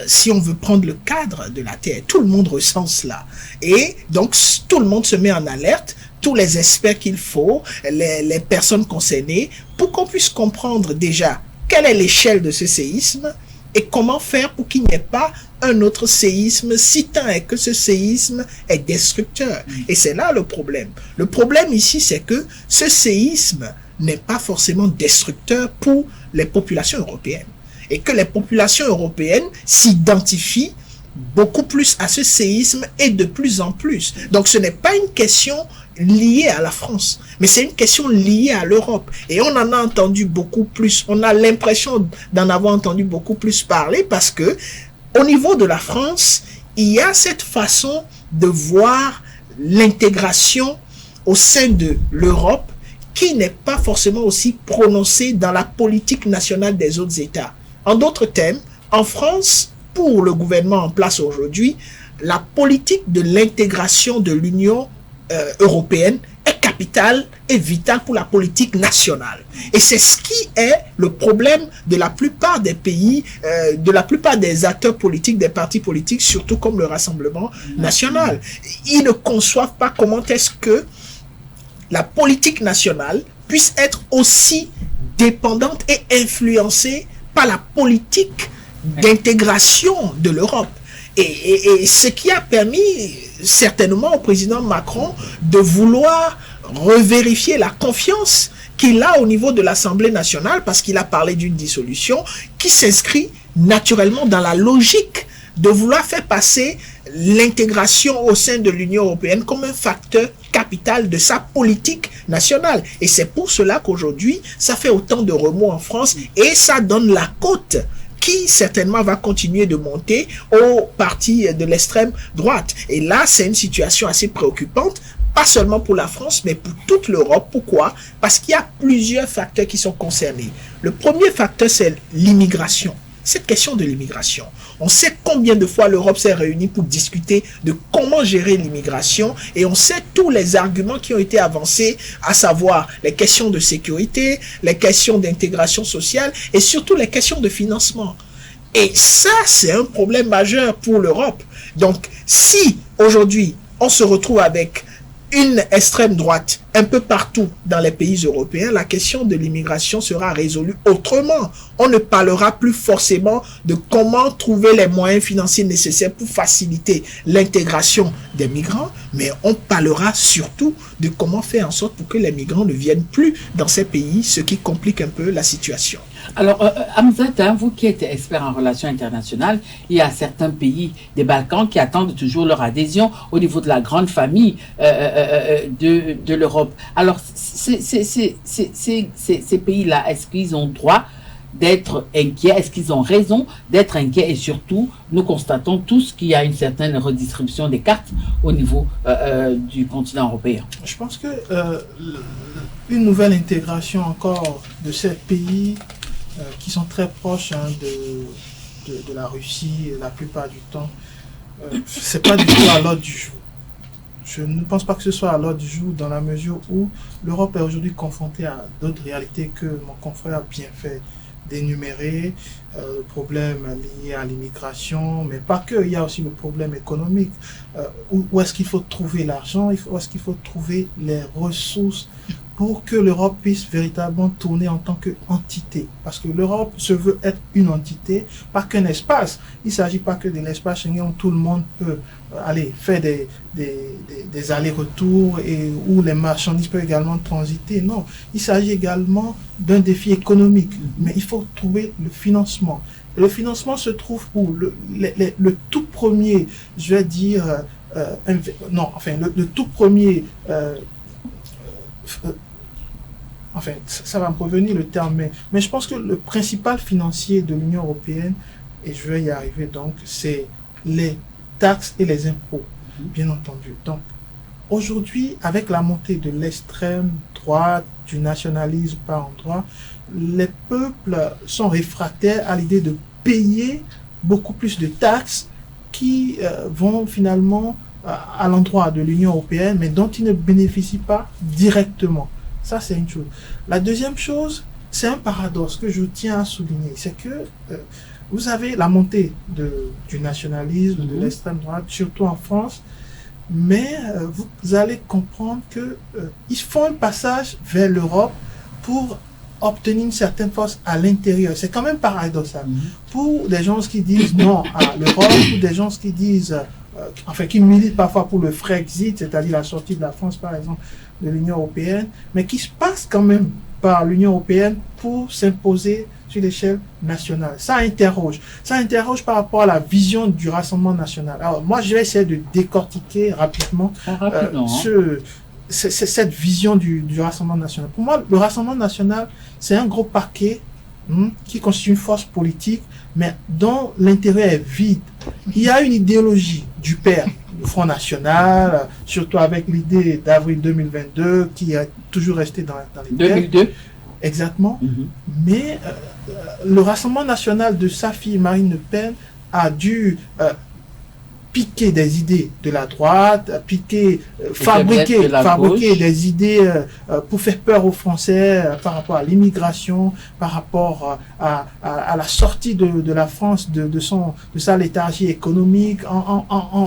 Si on veut prendre le cadre de la Terre, tout le monde ressent cela. Et donc, tout le monde se met en alerte, tous les experts qu'il faut, les personnes concernées, pour qu'on puisse comprendre déjà quelle est l'échelle de ce séisme et comment faire pour qu'il n'y ait pas un autre séisme, si tant est que ce séisme est destructeur. Et c'est là le problème. Le problème ici, c'est que ce séisme n'est pas forcément destructeur pour les populations européennes. Et que les populations européennes s'identifient beaucoup plus à ce séisme et de plus en plus. Donc ce n'est pas une question liée à la France, mais c'est une question liée à l'Europe. Et on en a entendu beaucoup plus, on a l'impression d'en avoir entendu beaucoup plus parler parce que au niveau de la France, il y a cette façon de voir l'intégration au sein de l'Europe qui n'est pas forcément aussi prononcée dans la politique nationale des autres États. En d'autres termes, en France, pour le gouvernement en place aujourd'hui, la politique de l'intégration de l'Union européenne est capitale et vitale pour la politique nationale. Et c'est ce qui est le problème de la plupart des pays, de la plupart des acteurs politiques, des partis politiques, surtout comme le Rassemblement national. Ils ne conçoivent pas comment est-ce que la politique nationale puisse être aussi dépendante et influencée par la politique d'intégration de l'Europe. Et ce qui a permis certainement au président Macron de vouloir revérifier la confiance qu'il a au niveau de l'Assemblée nationale, parce qu'il a parlé d'une dissolution qui s'inscrit naturellement dans la logique de vouloir faire passer l'intégration au sein de l'Union européenne comme un facteur capital de sa politique nationale. Et c'est pour cela qu'aujourd'hui, ça fait autant de remous en France et ça donne la cote qui certainement va continuer de monter au parti de l'extrême droite. Et là, c'est une situation assez préoccupante, pas seulement pour la France, mais pour toute l'Europe. Pourquoi? Parce qu'il y a plusieurs facteurs qui sont concernés. Le premier facteur, c'est l'immigration. Cette question de l'immigration. On sait combien de fois l'Europe s'est réunie pour discuter de comment gérer l'immigration et on sait tous les arguments qui ont été avancés, à savoir les questions de sécurité, les questions d'intégration sociale et surtout les questions de financement. Et ça, c'est un problème majeur pour l'Europe. Donc, si aujourd'hui, on se retrouve avec une extrême droite un peu partout dans les pays européens, la question de l'immigration sera résolue autrement. On ne parlera plus forcément de comment trouver les moyens financiers nécessaires pour faciliter l'intégration des migrants, mais on parlera surtout de comment faire en sorte pour que les migrants ne viennent plus dans ces pays, ce qui complique un peu la situation. Alors, Hamzat, vous qui êtes expert en relations internationales, il y a certains pays des Balkans qui attendent toujours leur adhésion au niveau de la grande famille de l'Europe. Alors, ces pays-là, est-ce qu'ils ont droit d'être inquiets? Est-ce qu'ils ont raison d'être inquiets? Et surtout, nous constatons tous qu'il y a une certaine redistribution des cartes au niveau du continent européen. Je pense que une nouvelle intégration encore de ces pays qui sont très proches de la Russie la plupart du temps, c'est pas du tout à l'ordre du jour. Je ne pense pas que ce soit à l'ordre du jour dans la mesure où l'Europe est aujourd'hui confrontée à d'autres réalités que mon confrère a bien fait d'énumérer, le problème lié à l'immigration, mais pas que, il y a aussi le problème économique. Où est-ce qu'il faut trouver l'argent, où est-ce qu'il faut trouver les ressources pour que l'Europe puisse véritablement tourner en tant qu'entité. Parce que l'Europe se veut être une entité, pas qu'un espace. Il ne s'agit pas que de l'espace Schengen où tout le monde peut aller faire des allers-retours et où les marchandises peuvent également transiter. Non, il s'agit également d'un défi économique. Mais il faut trouver le financement. Et le financement se trouve où le tout premier, je vais dire, le tout premier... enfin, ça va me revenir le terme, mais je pense que le principal financier de l'Union européenne, et je vais y arriver donc, c'est les taxes et les impôts, bien entendu. Donc, aujourd'hui, avec la montée de l'extrême droite, du nationalisme par endroit, les peuples sont réfractaires à l'idée de payer beaucoup plus de taxes qui vont finalement à l'endroit de l'Union européenne, mais dont ils ne bénéficient pas directement. Ça, c'est une chose. La deuxième chose, c'est un paradoxe que je tiens à souligner. C'est que vous avez la montée du nationalisme, de l'extrême droite, surtout en France, mais vous allez comprendre qu'ils font un passage vers l'Europe pour obtenir une certaine force à l'intérieur. C'est quand même paradoxal. Pour des gens qui disent non à l'Europe, ou des gens qui disent... qui militent parfois pour le Frexit, c'est-à-dire la sortie de la France, par exemple, de l'Union européenne, mais qui se passent quand même par l'Union européenne pour s'imposer sur l'échelle nationale. Ça interroge par rapport à la vision du Rassemblement national. Alors, moi, je vais essayer de décortiquer rapidement cette vision du Rassemblement national. Pour moi, le Rassemblement national, c'est un gros paquet qui constitue une force politique, mais dont l'intérêt est vide. Il y a une idéologie du père, le Front National, surtout avec l'idée d'avril 2022, qui a toujours resté dans les 2002. Exactement. Mais le Rassemblement national de sa fille Marine Le Pen a dû piquer des idées de la droite, fabriquer des idées pour faire peur aux Français par rapport à l'immigration, par rapport à la sortie de la France de sa léthargie économique, en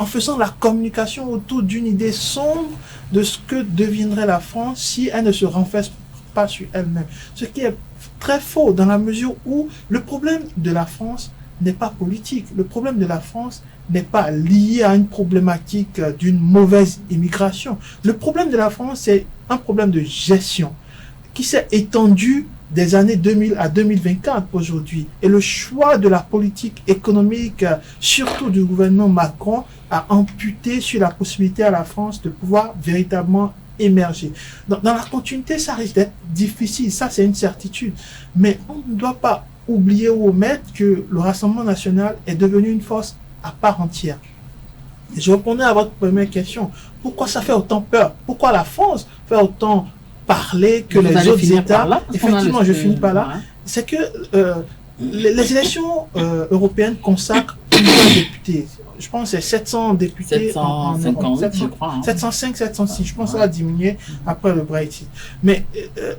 faisant la communication autour d'une idée sombre de ce que deviendrait la France si elle ne se renferme pas sur elle-même. Ce qui est très faux dans la mesure où le problème de la France n'est pas politique. Le problème de la France n'est pas lié à une problématique d'une mauvaise immigration. Le problème de la France, c'est un problème de gestion qui s'est étendu des années 2000 à 2024 aujourd'hui. Et le choix de la politique économique, surtout du gouvernement Macron, a amputé sur la possibilité à la France de pouvoir véritablement émerger. Dans la continuité, ça risque d'être difficile, ça c'est une certitude. Mais on ne doit pas oublier ou omettre que le Rassemblement national est devenu une force à part entière. Et je répondais à votre première question. Pourquoi ça fait autant peur? Pourquoi la France fait autant parler que les autres États? Effectivement, je finis par là. C'est que les élections européennes consacrent plusieurs députés. Je pense que c'est 700 députés 750, je crois. 705, 706. Je pense que ça va diminuer après le Brexit. Mais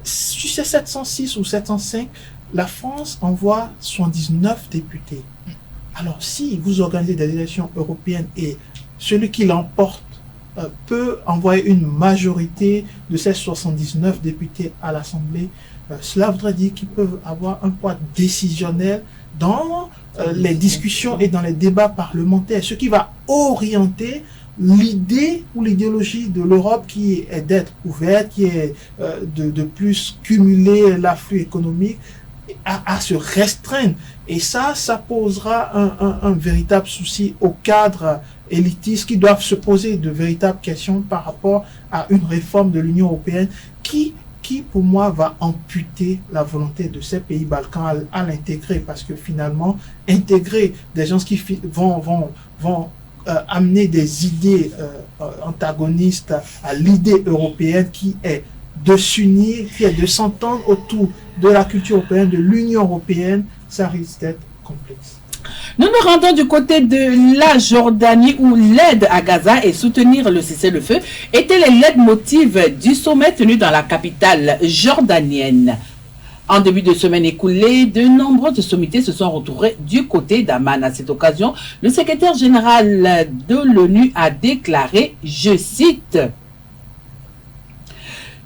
si c'est 706 ou 705, la France envoie 79 députés. Alors, si vous organisez des élections européennes et celui qui l'emporte peut envoyer une majorité de ces 79 députés à l'Assemblée, cela voudrait dire qu'ils peuvent avoir un poids décisionnel dans les discussions et dans les débats parlementaires, ce qui va orienter l'idée ou l'idéologie de l'Europe qui est d'être ouverte, qui est de plus cumuler l'afflux économique, à se restreindre. Et ça posera un véritable souci aux cadres élitistes qui doivent se poser de véritables questions par rapport à une réforme de l'Union européenne qui pour moi va amputer la volonté de ces pays balkans à l'intégrer, parce que finalement intégrer des gens qui vont amener des idées antagonistes à l'idée européenne qui est de s'unir, qui est de s'entendre autour de la culture européenne, de l'Union européenne, ça risque d'être complexe. Nous nous rendons du côté de la Jordanie où l'aide à Gaza et soutenir le cessez-le-feu étaient les leitmotivs du sommet tenu dans la capitale jordanienne. En début de semaine écoulée, de nombreuses sommités se sont retrouvées du côté d'Amman. À cette occasion, le secrétaire général de l'ONU a déclaré, je cite, «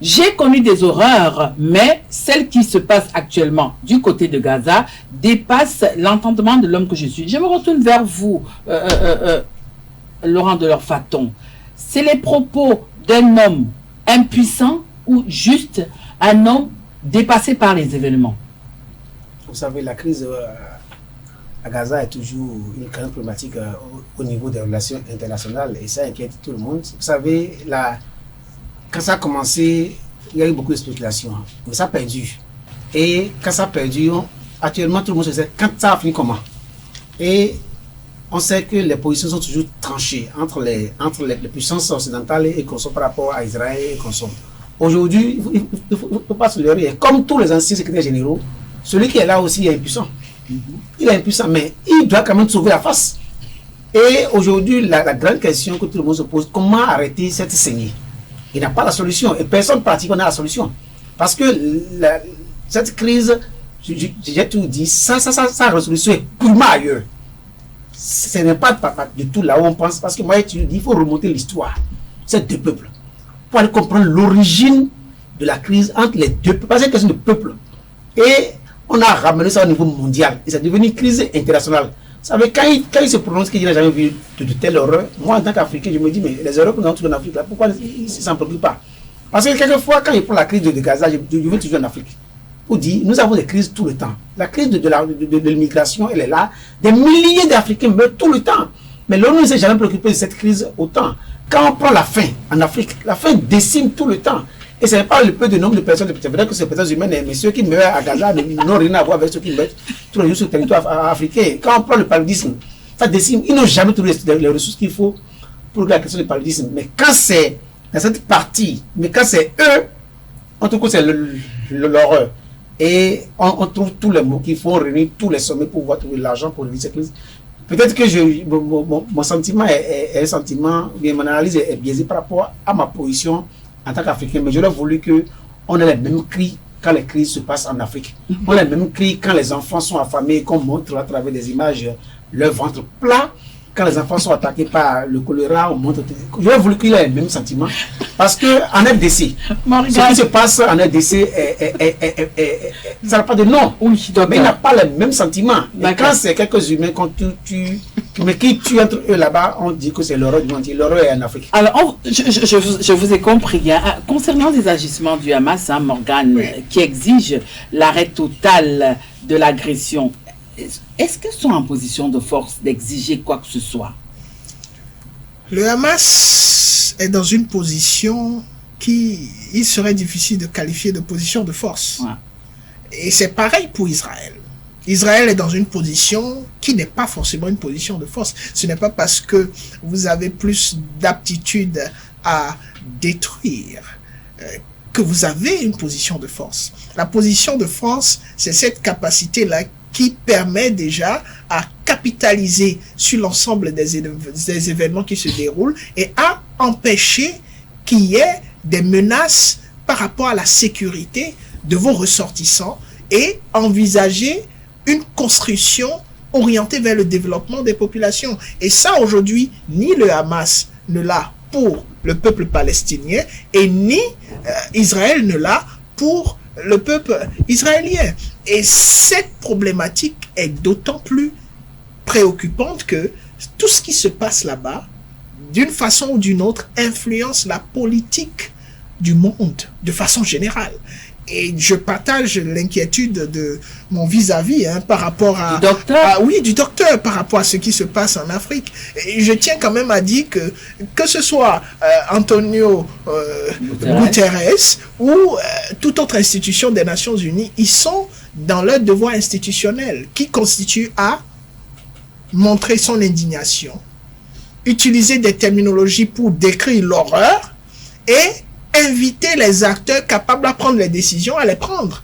J'ai connu des horreurs, mais celles qui se passent actuellement du côté de Gaza dépassent l'entendement de l'homme que je suis. » Je me retourne vers vous, Laurent Delors-Faton. C'est les propos d'un homme impuissant ou juste un homme dépassé par les événements? Vous savez, la crise à Gaza est toujours une grande problématique au niveau des relations internationales et ça inquiète tout le monde. Vous savez, quand ça a commencé, il y a eu beaucoup de spéculations, mais ça a perdu. Et quand ça a perdu, actuellement tout le monde se dit quand ça a fini comment. Et on sait que les positions sont toujours tranchées entre les puissances occidentales et qu'on soit par rapport à Israël et qu'on soit. Aujourd'hui, il ne faut pas se leurrer. Comme tous les anciens secrétaires généraux, celui qui est là aussi est impuissant. Il est impuissant, mais il doit quand même sauver la face. Et aujourd'hui, la grande question que tout le monde se pose, comment arrêter cette saignée? Il n'a pas la solution et personne pratiquement n'a la solution. Parce que cette crise, j'ai tout dit, sa résolution est purement ailleurs. Ce n'est pas du tout là où on pense. Parce que moi, tu dis, il faut remonter l'histoire. C'est deux peuples. Pour aller comprendre l'origine de la crise entre les deux peuples. Parce que c'est une question de peuple. Et on a ramené ça au niveau mondial. Et c'est devenu une crise internationale. Vous savez, quand il se prononce qu'il n'a jamais vu de telle horreur, moi en tant qu'Africain, je me dis, mais les horreurs que nous avons en Afrique, là, pourquoi ils ne s'en préoccupent pas? Parce que quelquefois, quand il prend la crise de Gaza, je vais toujours en Afrique. On dit, nous avons des crises tout le temps. La crise de l'immigration, elle est là. Des milliers d'Africains meurent tout le temps. Mais l'ONU ne s'est jamais préoccupé de cette crise autant. Quand on prend la faim en Afrique, la faim décime tout le temps. Et ce n'est pas le peu de nombre de personnes, c'est vrai que ces personnes humaines, mais ceux qui meurent à Gaza n'ont rien à voir avec ceux qui meurent tous les jours sur le territoire africain. Quand on prend le paludisme, ça décime. Ils n'ont jamais trouvé les ressources qu'il faut pour la question du paludisme. Mais quand c'est dans cette partie, mais quand c'est eux, on trouve que c'est l'horreur. Et on trouve tous les mots qu'il faut réunir tous les sommets pour pouvoir trouver l'argent pour réunir cette crise. Peut-être que mon sentiment est un sentiment, mon analyse est biaisée par rapport à ma position en tant qu'Africain, mais j'aurais voulu qu'on ait les mêmes cris quand les crises se passent en Afrique. On a les mêmes cris quand les enfants sont affamés, qu'on montre à travers des images leur ventre plat. Quand les enfants sont attaqués par le choléra, on montre. J'aurais voulu qu'il ait les mêmes sentiments. Parce qu'en RDC, ce qui se passe en RDC, ça n'a pas de nom. Oui, mais il n'a pas les mêmes sentiments. Et quand c'est quelques humains qu'on tue, mais qui tuent entre eux là-bas, on dit que c'est l'horreur du monde. L'horreur est en Afrique. Alors, je vous ai compris. Hein. Concernant les agissements du Hamas, hein, Morgane, oui, qui exige l'arrêt total de l'agression, est-ce qu'ils sont en position de force d'exiger quoi que ce soit? Le Hamas est dans une position il serait difficile de qualifier de position de force. Ouais. Et c'est pareil pour Israël. Israël est dans une position qui n'est pas forcément une position de force. Ce n'est pas parce que vous avez plus d'aptitude à détruire que vous avez une position de force. La position de force, c'est cette capacité-là qui permet déjà à capitaliser sur l'ensemble des événements qui se déroulent et à empêcher qu'il y ait des menaces par rapport à la sécurité de vos ressortissants et envisager une construction orientée vers le développement des populations. Et ça, aujourd'hui, ni le Hamas ne l'a pour le peuple palestinien et ni Israël ne l'a pour le peuple israélien. Et cette problématique est d'autant plus préoccupante que tout ce qui se passe là-bas d'une façon ou d'une autre, influencent la politique du monde de façon générale. Et je partage l'inquiétude de mon vis-à-vis par rapport à... Du docteur? Oui, du docteur, par rapport à ce qui se passe en Afrique. Et je tiens quand même à dire que ce soit Antonio Guterres ou toute autre institution des Nations Unies, ils sont dans leur devoir institutionnel qui constitue à montrer son indignation, utiliser des terminologies pour décrire l'horreur et inviter les acteurs capables de prendre les décisions à les prendre.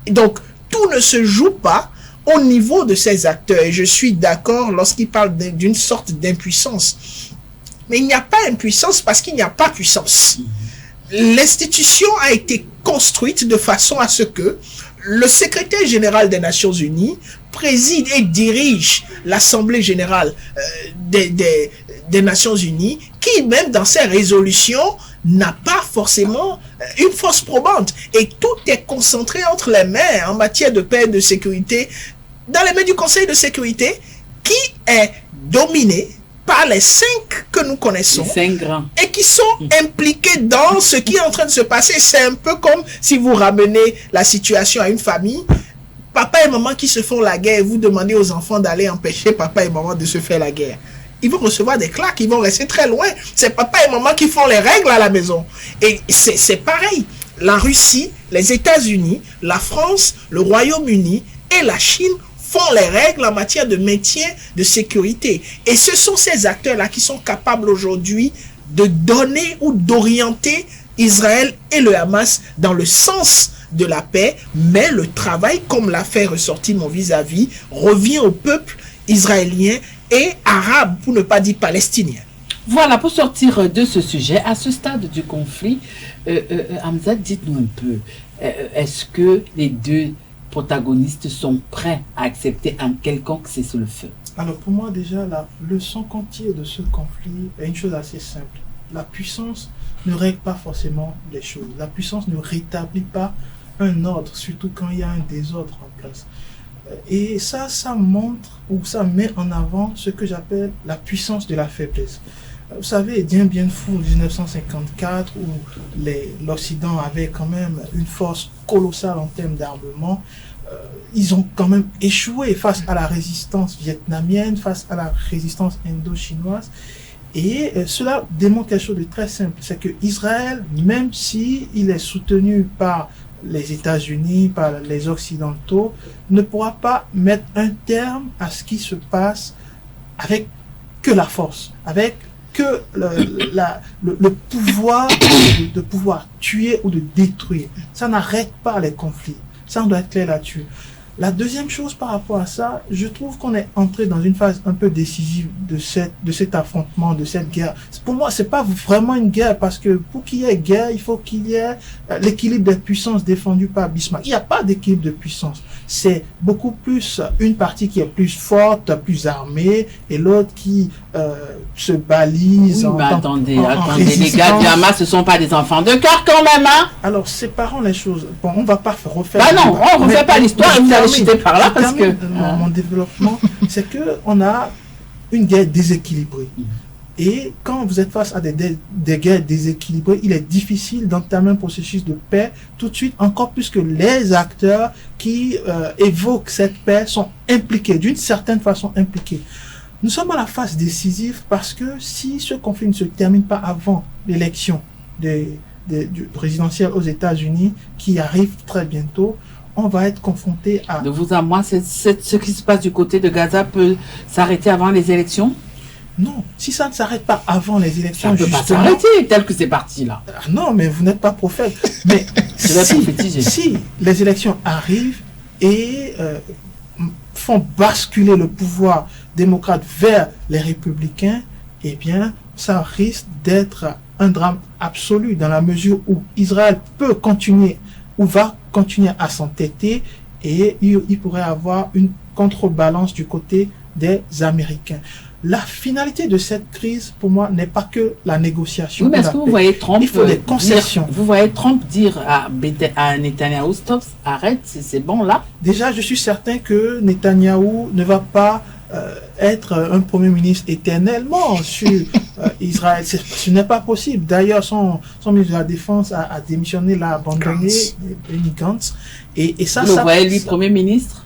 Et donc, tout ne se joue pas au niveau de ces acteurs. Et je suis d'accord lorsqu'ils parlent d'une sorte d'impuissance. Mais il n'y a pas impuissance parce qu'il n'y a pas puissance. L'institution a été construite de façon à ce que le secrétaire général des Nations Unies préside et dirige l'Assemblée générale des Nations Unies, qui même dans ses résolutions n'a pas forcément une force probante. Et tout est concentré entre les mains en matière de paix et de sécurité, dans les mains du Conseil de sécurité, qui est dominé par les 5 que nous connaissons, les 5 grands, et qui sont impliqués dans ce qui est en train de se passer. C'est un peu comme si vous ramenez la situation à une famille, papa et maman qui se font la guerre, et vous demandez aux enfants d'aller empêcher papa et maman de se faire la guerre. Ils vont recevoir des claques, ils vont rester très loin. C'est papa et maman qui font les règles à la maison. Et c'est pareil. La Russie, les États-Unis, la France, le Royaume-Uni et la Chine font les règles en matière de maintien de sécurité. Et ce sont ces acteurs-là qui sont capables aujourd'hui de donner ou d'orienter Israël et le Hamas dans le sens de la paix. Mais le travail, comme l'a fait ressortir mon vis-à-vis, revient au peuple israélien et arabe, pour ne pas dire palestinien. Voilà, pour sortir de ce sujet, à ce stade du conflit, Hamza, dites-nous un peu, est-ce que les deux protagonistes sont prêts à accepter un quelconque cessez-le-feu? Alors pour moi déjà, la leçon qu'on tire de ce conflit est une chose assez simple. La puissance ne règle pas forcément les choses. La puissance ne rétablit pas un ordre, surtout quand il y a un désordre en place. Et ça montre ou ça met en avant ce que j'appelle la puissance de la faiblesse. Vous savez, bien fou, 1954, où l'Occident avait quand même une force colossale en termes d'armement, ils ont quand même échoué face à la résistance vietnamienne, face à la résistance indo-chinoise. Et cela démontre quelque chose de très simple, c'est que Israël, même si il est soutenu par les États-Unis, par les Occidentaux, ne pourra pas mettre un terme à ce qui se passe avec que la force, avec que le pouvoir de pouvoir tuer ou de détruire. Ça n'arrête pas les conflits. Ça, on doit être clair là-dessus. La deuxième chose par rapport à ça, je trouve qu'on est entré dans une phase un peu décisive de cet affrontement, de cette guerre. Pour moi, c'est pas vraiment une guerre, parce que pour qu'il y ait guerre, il faut qu'il y ait l'équilibre des puissances défendu par Bismarck. Il n'y a pas d'équilibre de puissance. C'est beaucoup plus une partie qui est plus forte, plus armée, et l'autre qui se balise. Oui, mais attendez, les gars du Hamas, ce sont pas des enfants de cœur quand même, hein? Alors, séparons les choses. Bon, on va pas refaire... Bah non, on ne refait pas l'histoire, vous allez chuter par là, parce que... Mon développement, c'est que on a une guerre déséquilibrée. Et quand vous êtes face à des guerres déséquilibrées, il est difficile d'entamer un processus de paix tout de suite, encore plus que les acteurs qui évoquent cette paix sont impliqués, d'une certaine façon impliqués. Nous sommes à la phase décisive parce que si ce conflit ne se termine pas avant l'élection du présidentiel aux États-Unis, qui arrive très bientôt, on va être confronté à... De vous à moi, ce qui se passe du côté de Gaza peut s'arrêter avant les élections? Non, si ça ne s'arrête pas avant les élections, ça ne peut pas s'arrêter tel que c'est parti là. Non, mais vous n'êtes pas prophète. Mais si les élections arrivent et font basculer le pouvoir démocrate vers les républicains, eh bien, ça risque d'être un drame absolu, dans la mesure où Israël peut continuer ou va continuer à s'entêter, et il pourrait avoir une contrebalance du côté des Américains. La finalité de cette crise, pour moi, n'est pas que la négociation. Oui, mais est-ce que vous voyez Trump Il faut des concessions. Vous voyez Trump dire à Netanyahou, stop, arrête, c'est bon là. Déjà, je suis certain que Netanyahou ne va pas être un premier ministre éternellement sur Israël. Ce n'est pas possible. D'ailleurs, son ministre de la Défense a démissionné, l'a abandonné, Benny Gantz. Et ça, vous voyez lui premier ministre?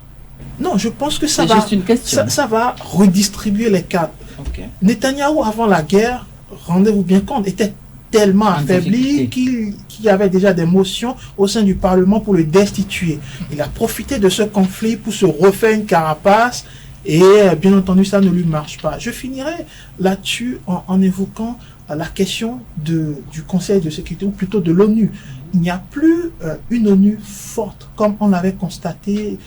Non, je pense que ça va redistribuer les cartes. Okay. Netanyahou, avant la guerre, rendez-vous bien compte, était tellement affaibli qu'il y avait déjà des motions au sein du Parlement pour le destituer. Il a profité de ce conflit pour se refaire une carapace et bien entendu, ça ne lui marche pas. Je finirai là-dessus en évoquant la question du Conseil de sécurité, ou plutôt de l'ONU. Il n'y a plus une ONU forte, comme on l'avait constaté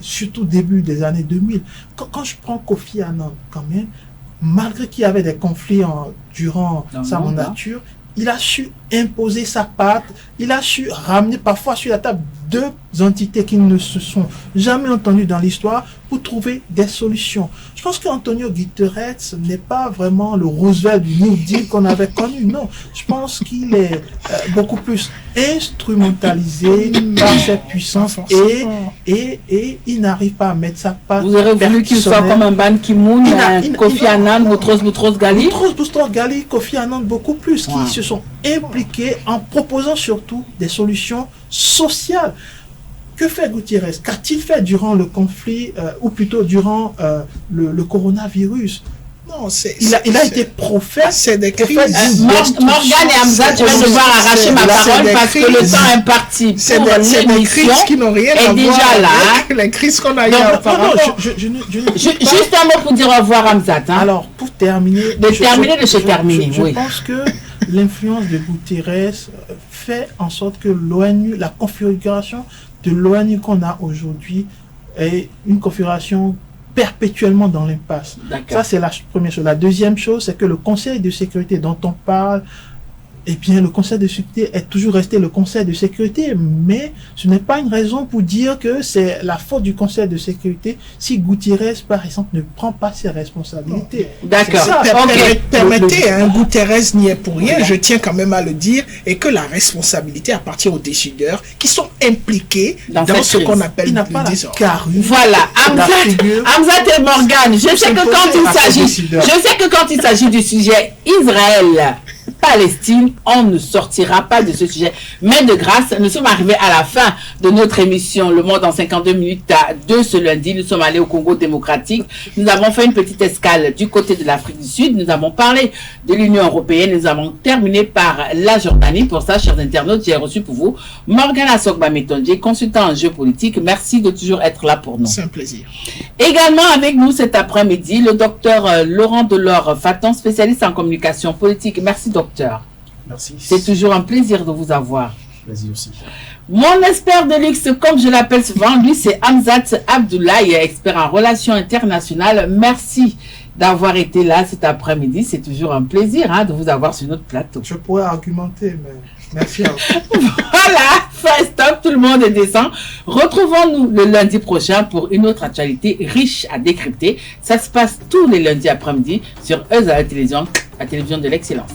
surtout début des années 2000. Quand je prends Kofi Annan, quand même, malgré qu'il y avait des conflits durant sa mandature, il a su imposer sa patte, il a su ramener parfois sur la table deux entités qui ne se sont jamais entendues dans l'histoire pour trouver des solutions. Je pense qu'Antonio Guterres n'est pas vraiment le Roosevelt du New Deal qu'on avait connu, non. Je pense qu'il est beaucoup plus instrumentalisé par cette puissance et il n'arrive pas à mettre sa patte. Vous aurez voulu qu'il soit comme un Ban Ki-moon, Kofi Annan, Boutros Ghali? Boutros Ghali, Kofi Annan, beaucoup plus, qui se sont impliqués en proposant surtout des solutions sociales. Que fait Gutiérrez? Qu'a-t-il fait durant le conflit, ou plutôt durant le coronavirus? Non, il a été prophète. C'est des crises. Morgane et Hamza, tu vas devoir arracher ma parole parce que le temps est parti. C'est des crises qui n'ont rien à voir avec les crises qu'on a eues auparavant. Juste un mot pour dire au revoir, Hamza. Alors, pour terminer. Je pense que l'influence de Gutiérrez fait en sorte que l'ONU, la configuration de l'ONU qu'on a aujourd'hui est une configuration perpétuellement dans l'impasse. Ça, c'est la première chose. La deuxième chose, c'est que le Conseil de sécurité dont on parle, eh bien, le Conseil de sécurité est toujours resté le Conseil de sécurité, mais ce n'est pas une raison pour dire que c'est la faute du Conseil de sécurité si Gutiérrez, par exemple, ne prend pas ses responsabilités. D'accord. Permettez, Gutiérrez n'y est pour rien, je tiens quand même à le dire, et que la responsabilité appartient aux décideurs qui sont impliqués dans ce qu'on appelle le désordre. Voilà. Hamza et Morgane, je sais que quand il s'agit du sujet Israël, Palestine, on ne sortira pas de ce sujet. Mais de grâce, nous sommes arrivés à la fin de notre émission Le Monde en 52 minutes de ce lundi. Nous sommes allés au Congo démocratique. Nous avons fait une petite escale du côté de l'Afrique du Sud. Nous avons parlé de l'Union européenne. Nous avons terminé par la Jordanie. Pour ça, chers internautes, j'ai reçu pour vous Morgane Assogba-Metonje, consultant en géopolitique. Merci de toujours être là pour nous. C'est un plaisir. Également avec nous cet après-midi, le docteur Laurent Delors-Fatan, spécialiste en communication politique. Merci, docteur. Merci. C'est toujours un plaisir de vous avoir. Plaisir aussi. Mon expert de luxe, comme je l'appelle souvent, lui, c'est Hamzat Abdoulaye, expert en relations internationales. Merci d'avoir été là cet après-midi. C'est toujours un plaisir de vous avoir sur notre plateau. Je pourrais argumenter, mais merci à vous. Voilà, fin stop, tout le monde est décent. Retrouvons-nous le lundi prochain pour une autre actualité riche à décrypter. Ça se passe tous les lundis après-midi sur EZA Télévision, la télévision de l'excellence.